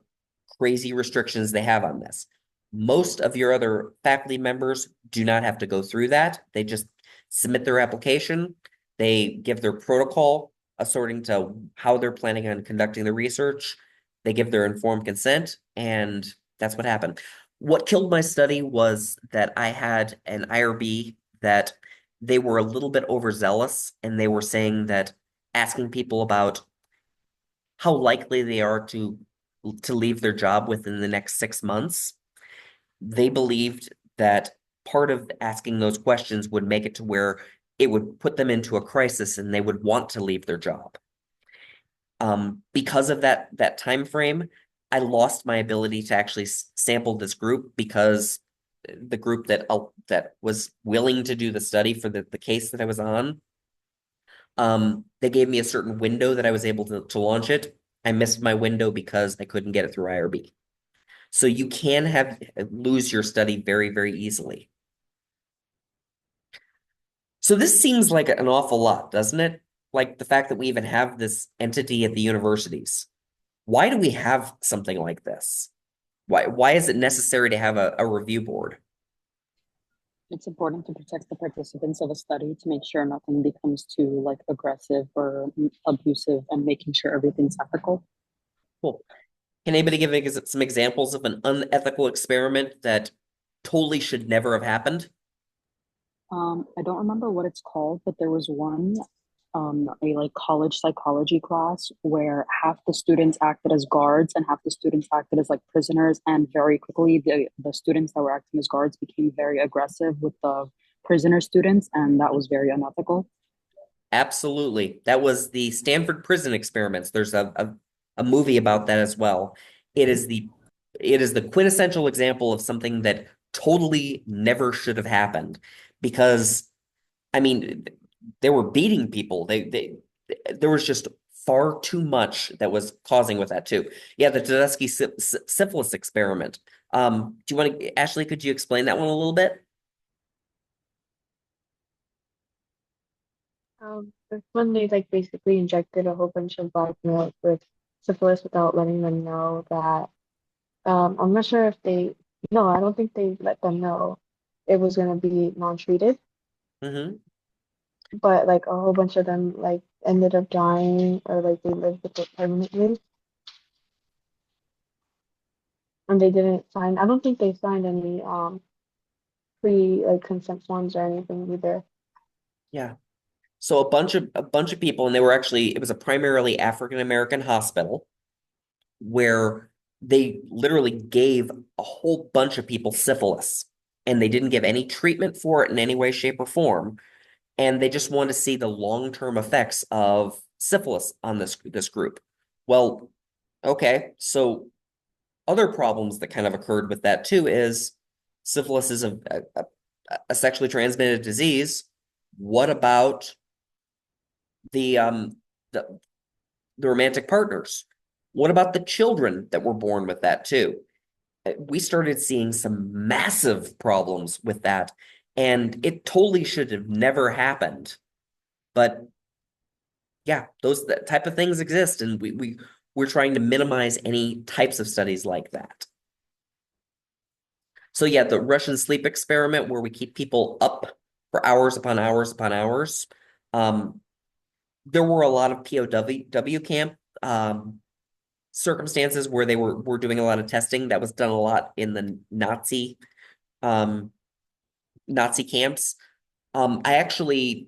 crazy restrictions they have on this. Most of your other faculty members do not have to go through that. They just submit their application. They give their protocol according to how they're planning on conducting the research. They give their informed consent, and that's what happened. What killed my study was that I had an IRB that they were a little bit overzealous, and they were saying that asking people about how likely they are to leave their job within the next 6 months. They believed that part of asking those questions would make it to where it would put them into a crisis and they would want to leave their job. Because of that time frame, I lost my ability to actually sample this group because the group that was willing to do the study for the case that I was on, they gave me a certain window that I was able to launch it. I missed my window because I couldn't get it through IRB. So you can lose your study very, very easily. So this seems like an awful lot, doesn't it? Like the fact that we even have this entity at the universities. Why do we have something like this? Why is it necessary to have a review board? It's important to protect the participants of a study to make sure nothing becomes too like aggressive or abusive and making sure everything's ethical. Cool. Can anybody give some examples of an unethical experiment that totally should never have happened? I don't remember what it's called, but there was one a like college psychology class where half the students acted as guards and half the students acted as like prisoners, and very quickly the students that were acting as guards became very aggressive with the prisoner students, and that was very unethical. Absolutely. That was the Stanford prison experiments. There's a movie about that as well. It is the quintessential example of something that totally never should have happened because I mean they were beating people. There was just far too much that was causing with that too. Yeah, the Tedeschi syphilis experiment. Do you want to, Ashley, could you explain that one a little bit? That's when they like basically injected a whole bunch of black milk with syphilis without letting them know that. I'm not sure if they. No, I don't think they let them know it was gonna be non-treated. Mm-hmm. But like a whole bunch of them like ended up dying or like they lived with it permanently, and they didn't sign. I don't think they signed any pre like consent forms or anything either. Yeah. So a bunch of people, and they were actually it was a primarily African American hospital where they literally gave a whole bunch of people syphilis and they didn't give any treatment for it in any way, shape, or form. And they just wanted to see the long-term effects of syphilis on this group. Well, okay, so other problems that kind of occurred with that too is syphilis is a sexually transmitted disease. What about the the the romantic partners? What about the children that were born with that too? We started seeing some massive problems with that, and it totally should have never happened. But yeah, those that type of things exist, and we're trying to minimize any types of studies like that. So yeah, the Russian sleep experiment where we keep people up for hours upon hours upon hours. Um, there were a lot of POW camp circumstances where they were doing a lot of testing. That was done a lot in the um, Nazi camps. I actually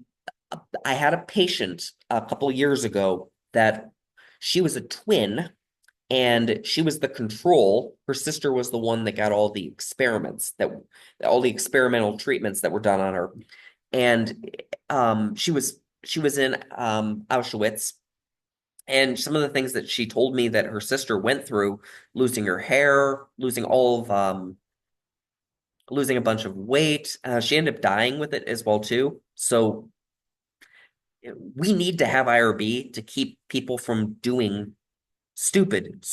I had a patient a couple years ago that she was a twin and she was the control. Her sister was the one that got all the experimental treatments that were done on her. And she was in Auschwitz. And some of the things that she told me that her sister went through, losing her hair, losing a bunch of weight. She ended up dying with it as well too. So we need to have IRB to keep people from doing stupid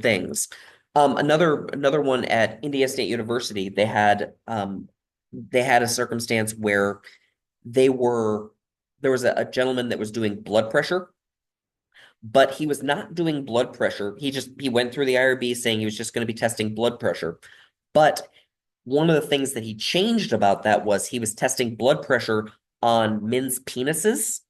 things. Another one at Indiana State University, they had a circumstance where they were there was a gentleman that was doing blood pressure, but he was not doing blood pressure. He went through the IRB saying he was just going to be testing blood pressure. But one of the things that he changed about that was he was testing blood pressure on men's penises.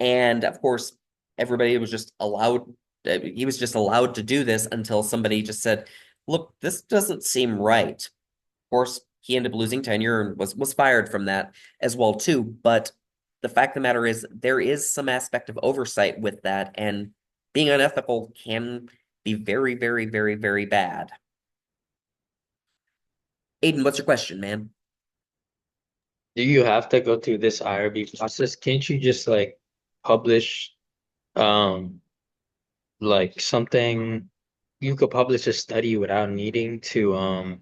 And of course, everybody was just allowed, he was just allowed to do this until somebody just said, look, this doesn't seem right. Of course, he ended up losing tenure and was fired from that as well too. But the fact of the matter is there is some aspect of oversight with that, and being unethical can be very, very, very, very bad. Aiden, what's your question, man? Do you have to go through this IRB process? Can't you just like publish um like something you could publish a study without needing to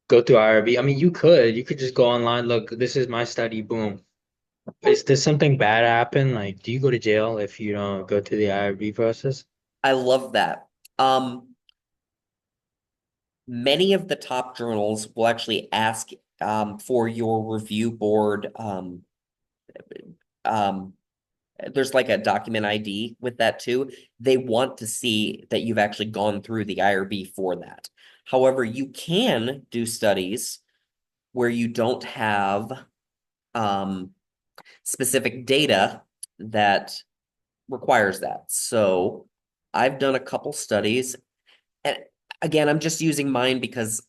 go through IRB? I mean, you could just go online, look, this is my study, boom. Is there something bad happen? Like, do you go to jail if you don't go through the IRB process? I love that. Many of the top journals will actually ask for your review board. Um, there's like a document ID with that too. They want to see that you've actually gone through the IRB for that. However, you can do studies where you don't have um, specific data that requires that. So I've done a couple studies, and again, I'm just using mine because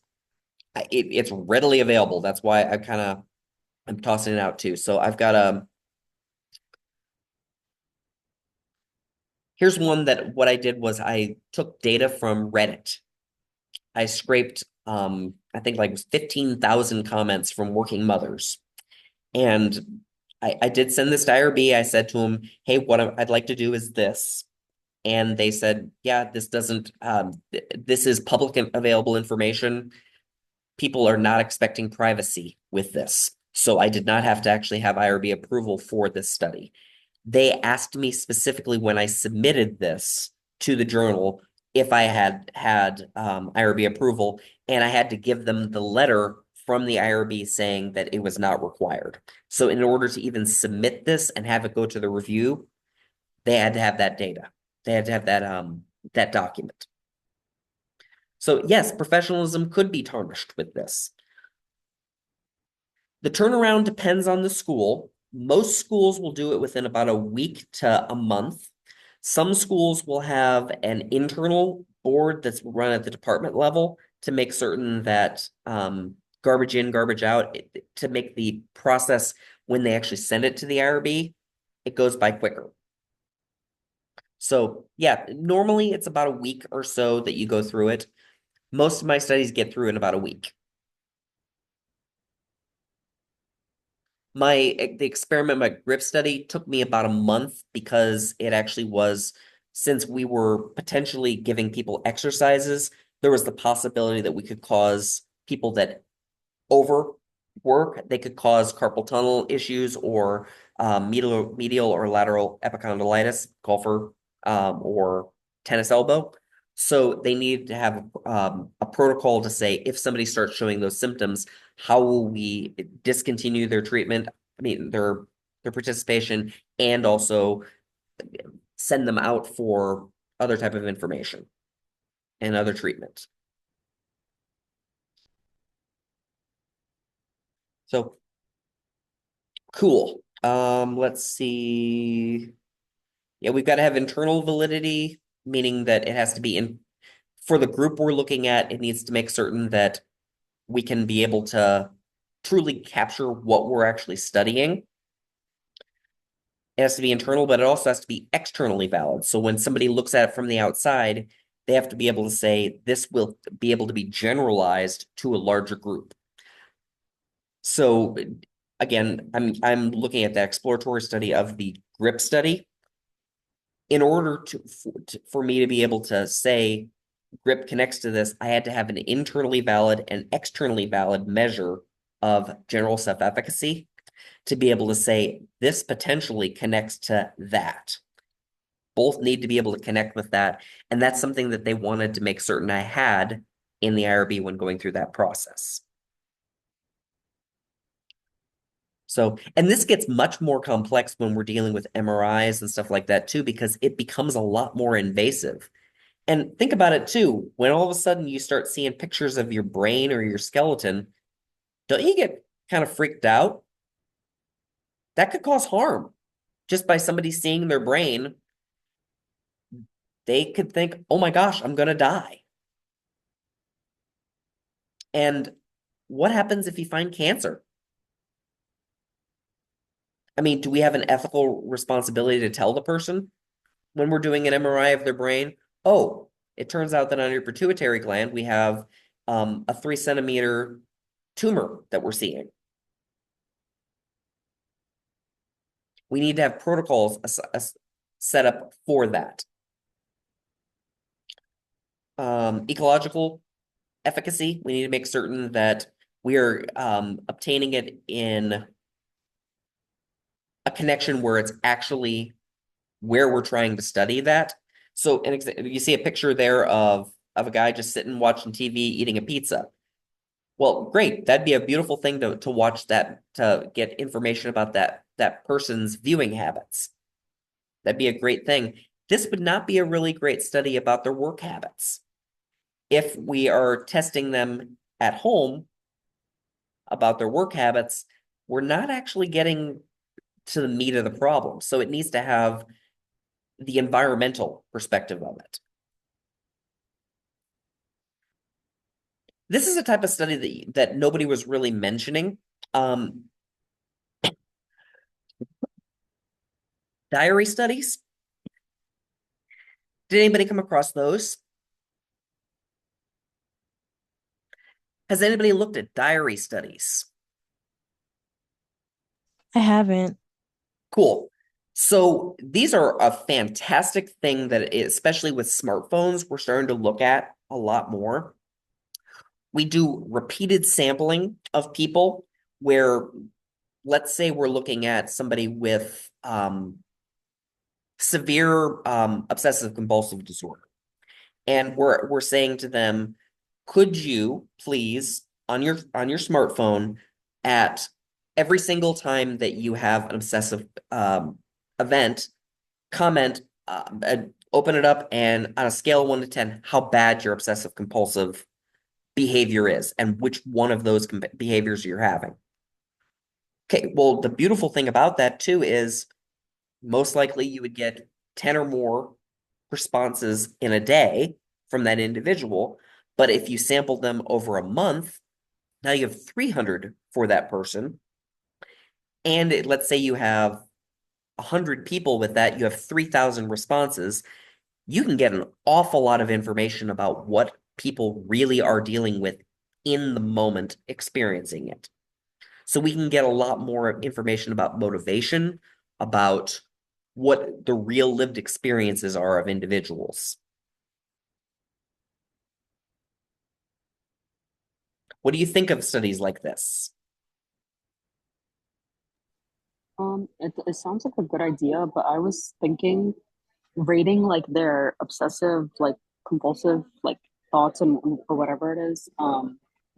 it's readily available. That's why I'm tossing it out too. So I've got here's one that what I did was I took data from Reddit. I scraped I think like 15,000 comments from working mothers. And I did send this to IRB. I said to them, hey, what I'd like to do is this. And they said, yeah, this doesn't this is public available information. People are not expecting privacy with this. So I did not have to actually have IRB approval for this study. They asked me specifically when I submitted this to the journal if I had IRB approval, and I had to give them the letter from the IRB saying that it was not required. So in order to even submit this and have it go to the review, they had to have that data. They had to have that document. So yes, professionalism could be tarnished with this. The turnaround depends on the school. Most schools will do it within about a week to a month. Some schools will have an internal board that's run at the department level to make certain that garbage in, garbage out, to make the process when they actually send it to the IRB, it goes by quicker. So yeah, normally it's about a week or so that you go through it. Most of my studies get through in about a week. The experiment, my grip study took me about a month because it actually was, since we were potentially giving people exercises, there was the possibility that we could cause people that overwork, they could cause carpal tunnel issues or medial or lateral epicondylitis, golfer or tennis elbow. So they needed to have a protocol to say if somebody starts showing those symptoms, how will we discontinue their treatment? I mean, their participation, and also send them out for other type of information and other treatment. So cool. Let's see. Yeah, we've got to have internal validity, meaning that it has to be in for the group we're looking at, it needs to make certain that we can be able to truly capture what we're actually studying. It has to be internal, but it also has to be externally valid. So when somebody looks at it from the outside, they have to be able to say, this will be able to be generalized to a larger group. So again, I'm looking at the exploratory study of the grip study. In order for me to be able to say grip connects to this, I had to have an internally valid and externally valid measure of general self-efficacy to be able to say this potentially connects to that. Both need to be able to connect with that. And that's something that they wanted to make certain I had in the IRB when going through that process. So, and this gets much more complex when we're dealing with MRIs and stuff like that too, because it becomes a lot more invasive. And think about it too, when all of a sudden you start seeing pictures of your brain or your skeleton, don't you get kind of freaked out? That could cause harm just by somebody seeing their brain. They could think, oh my gosh, I'm going to die. And what happens if you find cancer? I mean, do we have an ethical responsibility to tell the person when we're doing an MRI of their brain? Oh, it turns out that on your pituitary gland, we have a 3 centimeter tumor that we're seeing. We need to have protocols set up for that. Ecological efficacy, we need to make certain that we are obtaining it in a connection where it's actually where we're trying to study that. So you see a picture there of a guy just sitting watching TV eating a pizza. Well, great. That'd be a beautiful thing to watch, that to get information about that person's viewing habits. That'd be a great thing. This would not be a really great study about their work habits. If we are testing them at home about their work habits, we're not actually getting to the meat of the problem. So it needs to have the environmental perspective of it. This is a type of study that nobody was really mentioning. Diary studies. Did anybody come across those? Has anybody looked at diary studies? I haven't. Cool. So these are a fantastic thing that, especially with smartphones, we're starting to look at a lot more. We do repeated sampling of people where, let's say we're looking at somebody with severe obsessive compulsive disorder. And we're saying to them, could you please on your smartphone at every single time that you have an obsessive event, comment, open it up, and on a scale of 1 to 10, how bad your obsessive compulsive behavior is and which one of those behaviors you're having. Okay, well, the beautiful thing about that too is most likely you would get 10 or more responses in a day from that individual. But if you sampled them over a month, now you have 300 for that person. And let's say you have 100 people with that, you have 3,000 responses. You can get an awful lot of information about what people really are dealing with in the moment experiencing it. So we can get a lot more information about motivation, about what the real lived experiences are of individuals. What do you think of studies like this? It sounds like a good idea, but I was thinking rating like their obsessive, like compulsive, like thoughts and or whatever it is,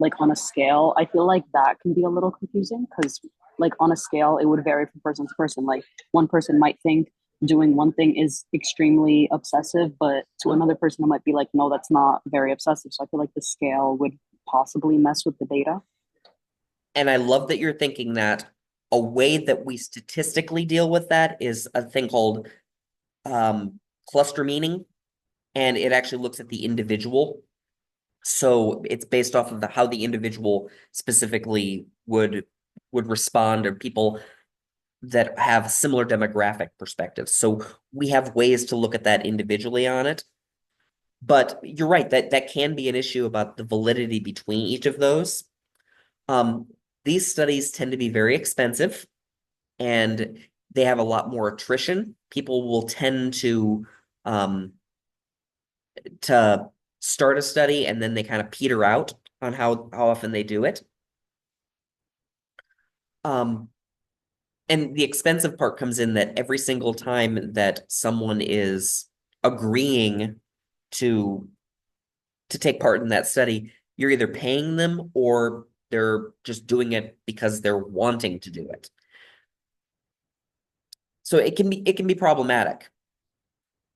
like on a scale. I feel like that can be a little confusing because like on a scale, it would vary from person to person. Like one person might think doing one thing is extremely obsessive, but to another person, it might be like, no, that's not very obsessive. So I feel like the scale would possibly mess with the data. And I love that you're thinking that. A way that we statistically deal with that is a thing called cluster meaning, and it actually looks at the individual. So it's based off of how the individual specifically would respond, or people that have similar demographic perspectives. So we have ways to look at that individually on it. But you're right, that can be an issue about the validity between each of those. Um, these studies tend to be very expensive, and they have a lot more attrition. People will tend um, to start a study and then they kind of peter out on how often they do it. Um, and the expensive part comes in that every single time that someone is agreeing to take part in that study, you're either paying them or they're just doing it because they're wanting to do it. So it can be problematic.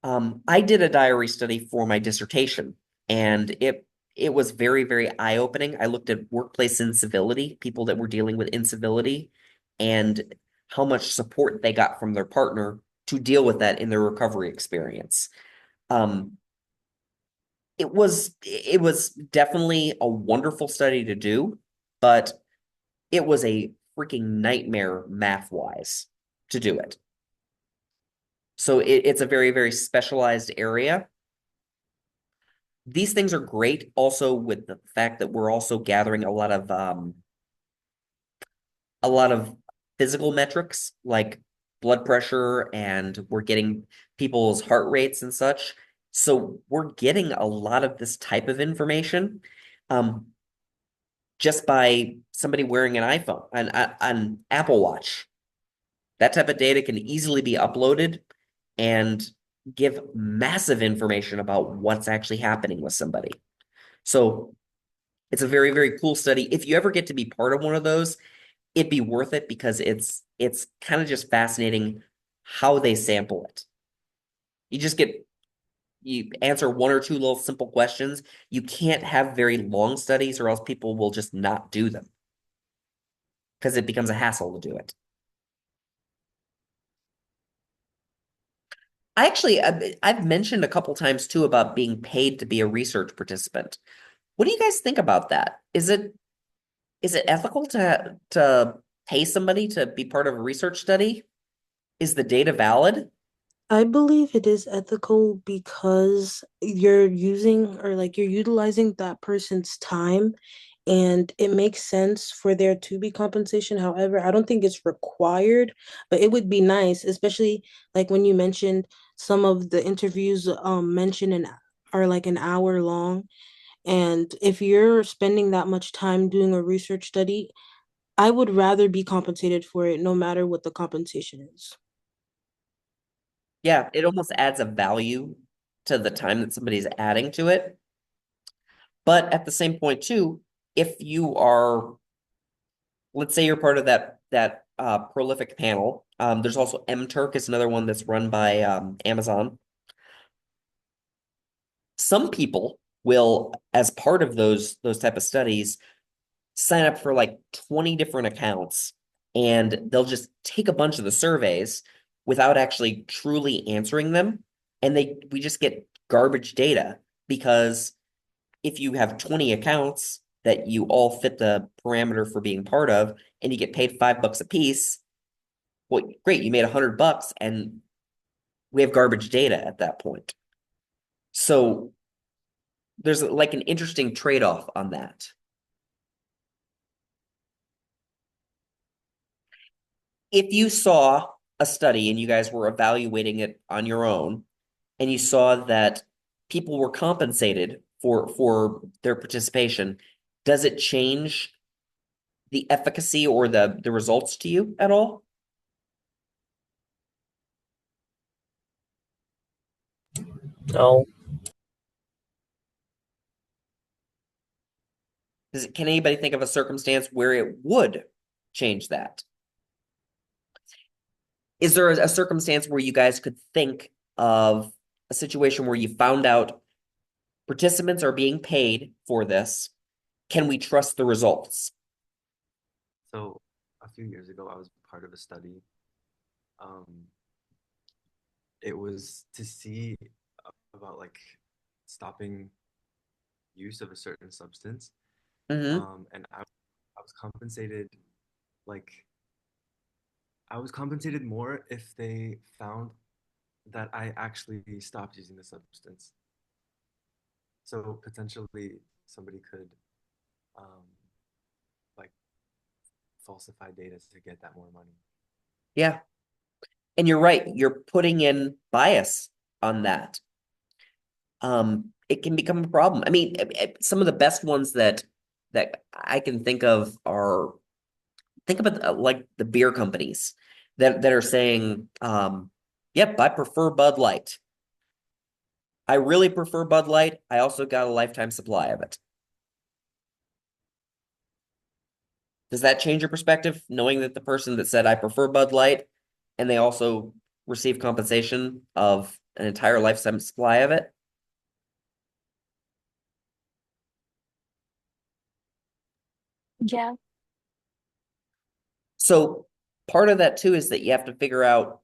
I did a diary study for my dissertation, and it was very, very eye-opening. I looked at workplace incivility, people that were dealing with incivility, and how much support they got from their partner to deal with that in their recovery experience. Um, it was definitely a wonderful study to do, but it was a freaking nightmare math-wise to do it. So it's a very, very specialized area. These things are great also with the fact that we're also gathering a lot of physical metrics like blood pressure, and we're getting people's heart rates and such. So we're getting a lot of this type of information um, just by somebody wearing an iPhone, an Apple Watch. That type of data can easily be uploaded and give massive information about what's actually happening with somebody. So it's a very, very cool study. If you ever get to be part of one of those, it'd be worth it because it's kind of just fascinating how they sample it. You answer one or two little simple questions. You can't have very long studies or else people will just not do them because it becomes a hassle to do it. I've mentioned a couple times too about being paid to be a research participant. What do you guys think about that? Is it ethical to pay somebody to be part of a research study? Is the data valid? I believe it is ethical because you're using or like you're utilizing that person's time and it makes sense for there to be compensation. However, I don't think it's required, but it would be nice, especially like when you mentioned some of the interviews mentioned are like an hour long. And if you're spending that much time doing a research study, I would rather be compensated for it no matter what the compensation is. Yeah, it almost adds a value to the time that somebody's adding to it. But at the same point too, if you are, let's say you're part of that prolific panel. There's also MTurk is another one that's run by Amazon. Some people will, as part of those type of studies, sign up for like 20 different accounts, and they'll just take a bunch of the surveys without actually truly answering them. And we just get garbage data because if you have 20 accounts that you all fit the parameter for being part of and you get paid $5 a piece, well, great, you made $100 and we have garbage data at that point. So there's like an interesting trade-off on that. if you saw a study and you guys were evaluating it on your own, and you saw that people were compensated for their participation, does it change the efficacy or the results to you at all? No. Can anybody think of a circumstance where it would change that? Is there a circumstance where you guys could think of a situation where you found out participants are being paid for this? Can we trust the results? So a few years ago, I was part of a study. Um, it was to see about like stopping use of a certain substance. Mm-hmm. And I was compensated like I was compensated more if they found that I actually stopped using the substance. So potentially somebody could um, like falsify data to get that more money. Yeah. And you're right, you're putting in bias on that. It can become a problem. I mean, some of the best ones that I can think of are think about like the beer companies that are saying, yep, I prefer Bud Light. I really prefer Bud Light. I also got a lifetime supply of it. Does that change your perspective, knowing that the person that said I prefer Bud Light and they also receive compensation of an entire lifetime supply of it? Yeah. So part of that too is that you have to figure out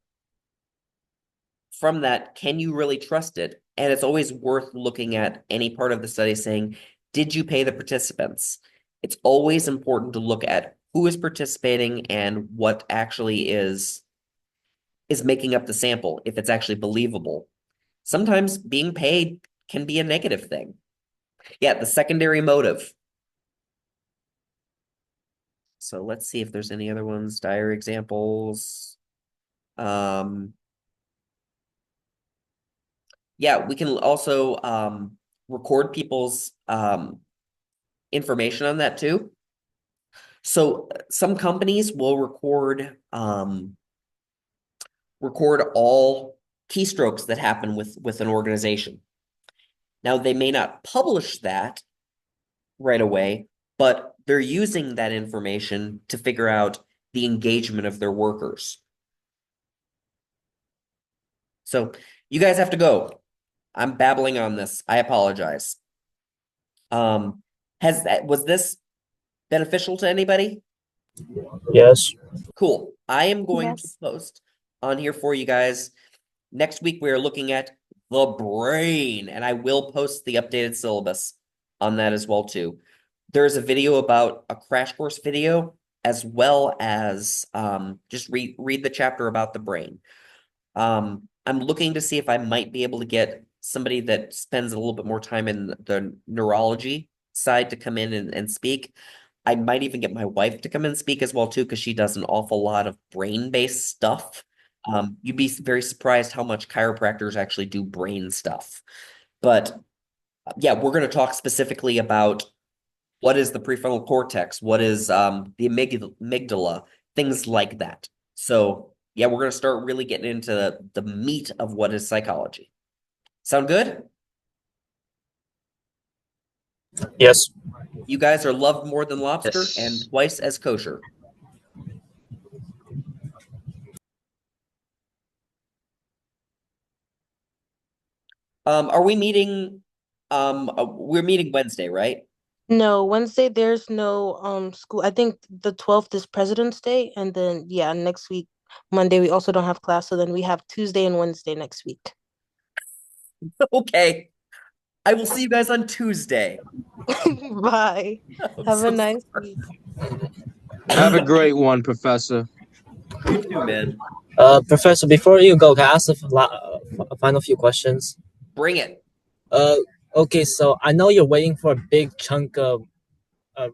from that, can you really trust it? And it's always worth looking at any part of the study saying, did you pay the participants? It's always important to look at who is participating and what actually is making up the sample, if it's actually believable. Sometimes being paid can be a negative thing. Yeah, the secondary motive. So let's see if there's any other ones, dire examples. Yeah, we can also record people's information on that too. So some companies will record all keystrokes that happen with an organization. Now they may not publish that right away, but they're using that information to figure out the engagement of their workers. So you guys have to go. I'm babbling on this. I apologize. Was this beneficial to anybody? Yes. Cool. I am going to Yes. post on here for you guys. Next week, we are looking at the brain, and I will post the updated syllabus on that as well, too. There's a video about a crash course video, as well as just read the chapter about the brain. I'm looking to see if I might be able to get somebody that spends a little bit more time in the neurology side to come in and speak. I might even get my wife to come and speak as well too, because she does an awful lot of brain-based stuff. You'd be very surprised how much chiropractors actually do brain stuff. But yeah, we're going to talk specifically about what is the prefrontal cortex, what is the amygdala, things like that. So yeah, we're going to start really getting into the meat of what is psychology. Sound good? Yes. You guys are loved more than lobster and Yes. twice as kosher. Are we meeting? We're meeting Wednesday, right? No, Wednesday there's no school. I think the 12th is President's Day, and then yeah, next week, Monday, we also don't have class, so then we have Tuesday and Wednesday next week. Okay. I will see you guys on Tuesday. Bye. I'm Have a so nice sorry. week. Have a great one, Professor. You too, man. Professor, before you go, can I ask a final few questions? Bring it. Uh, okay, so I know you're waiting for a big chunk of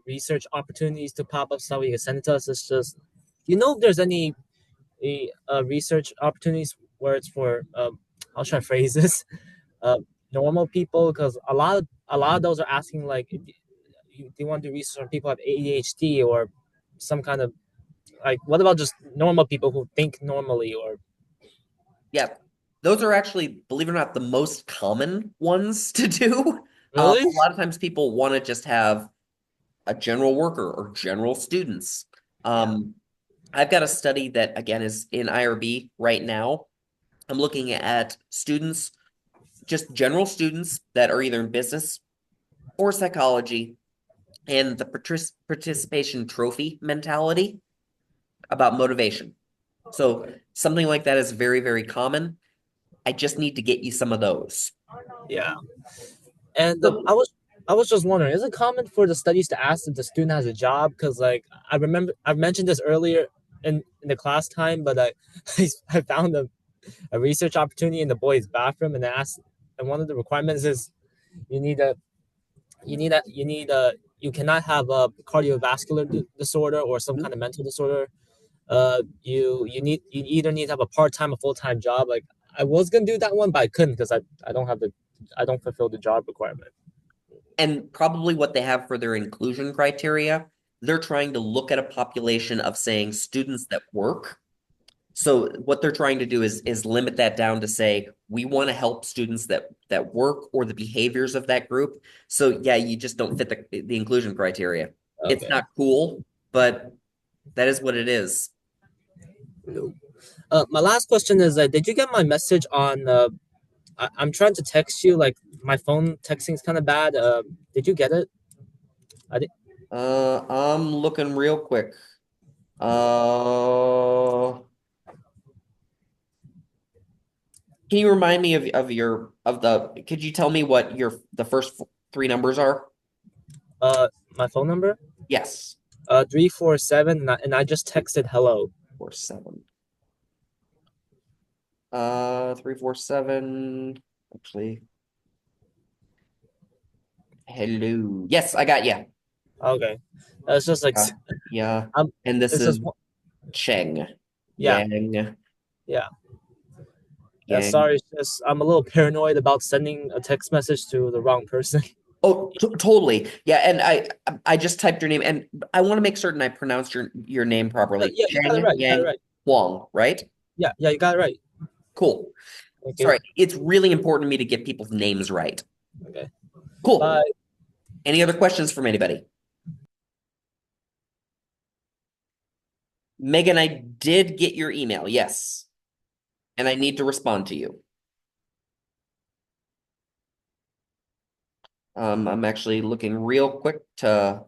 research opportunities to pop up so you can send it to us. It's just, do you know if there's any research opportunities where it's for how should I phrase this? Uh, normal people, because a lot of those are asking like, if you want to do research on people who have ADHD or some kind of like, what about just normal people who think normally or Yeah, those are actually, believe it or not, the most common ones to do. really? A lot of times people want to just have a general worker or general students. Yeah. I've got a study that again is in IRB right now. I'm looking at students, just general students that are either in business or psychology, and the participation trophy mentality about motivation. So something like that is very, very common. I just need to get you some of those. Yeah. And I So, was I was just wondering, is it common for the studies to ask if the student has a job? Because like I remember I mentioned this earlier in the class time, but I found a research opportunity in the boys' bathroom, and one of the requirements is you need a you cannot have a cardiovascular disorder or some kind of mental disorder. You either need to have a part-time or full-time job. Like I was gonna do that one, but I couldn't because I don't fulfill the job requirement. and probably what they have for their inclusion criteria, they're trying to look at a population of saying students that work. So what they're trying to do is limit that down to say we want to help students that work or the behaviors of that group. So yeah, you just don't fit the inclusion criteria. It's Okay. not cool, but that is what it is. My last question is, did you get my message on? I'm trying to text you. Like my phone texting is kind of bad. Did you get it? I did. I'm looking real quick. Uh, can you remind me could you tell me what the first three numbers are? My phone number. Yes. 347, and I just texted hello. 47. 347. Actually, hello. Yes, I got you. Okay. It's just like Yeah. I'm. And this It's is just Cheng. yeah, Yang. yeah. Yang. Sorry, it's just I'm a little paranoid about sending a text message to the wrong person. Oh, totally. Yeah, and I just typed your name, and I want to make certain I pronounced your name properly. Yeah, you got it Cheng right. You got it Yang right. Huang, right? Yeah, yeah, you got it right. Cool. Thank you. Sorry, it's really important to me to get people's names right. Okay. Cool. Bye. Any other questions from anybody? Megan, I did get your email, yes. And I need to respond to you. I'm actually looking real quick to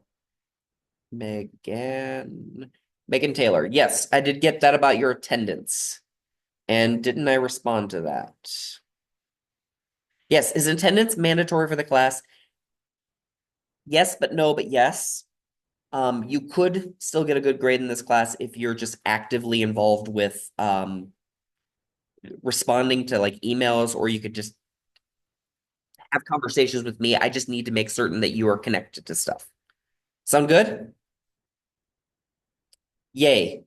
Megan Taylor. Yes, I did get that about your attendance. And didn't I respond to that? Yes, is attendance mandatory for the class? Yes, but no, but yes. You could still get a good grade in this class if you're just actively involved with responding to like emails, or you could just have conversations with me. I just need to make certain that you are connected to stuff. Sound good? Yay.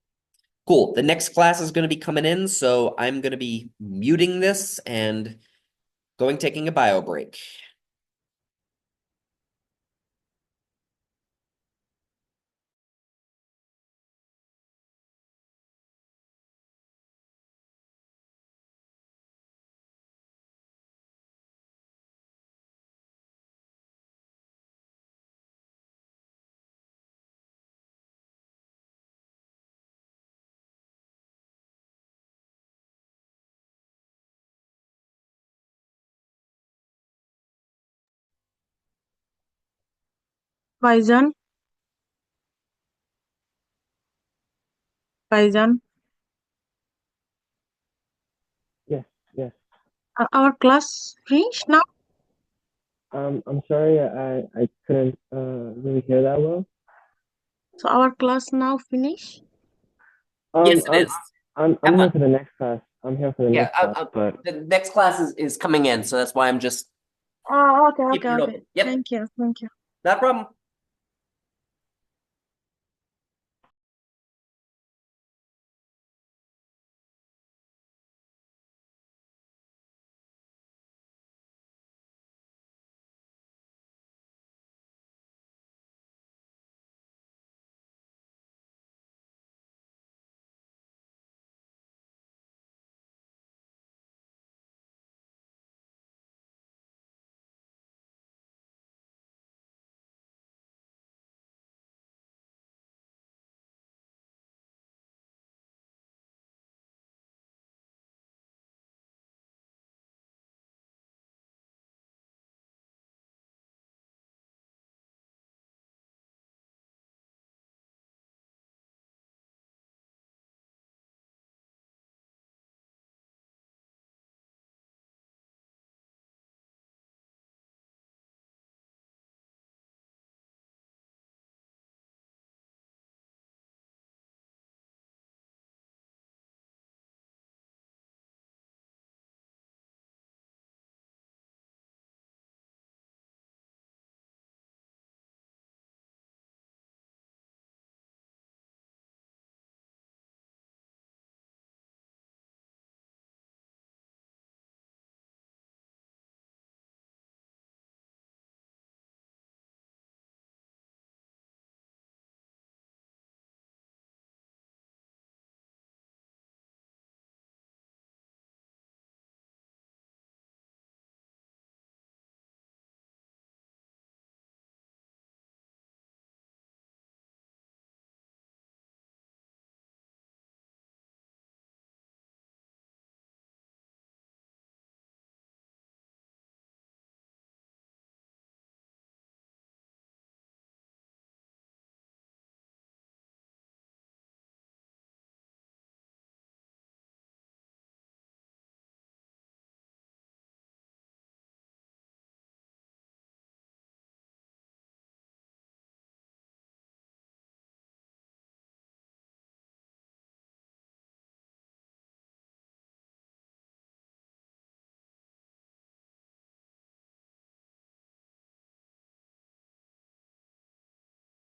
Cool. The next class is going to be coming in, so I'm going to be muting this and taking a bio break. Faizan, Faizan, Yes, yes. our class finished now. I'm sorry, I couldn't really hear that well. So our class now finished. Yes, Um, it I'm is. I'm here for the next class. I'm here for the Yeah, next class, but the next class is coming in, so that's why I'm just Oh, okay, keeping okay, you know. okay. Yep, Thank you, thank you. not a problem.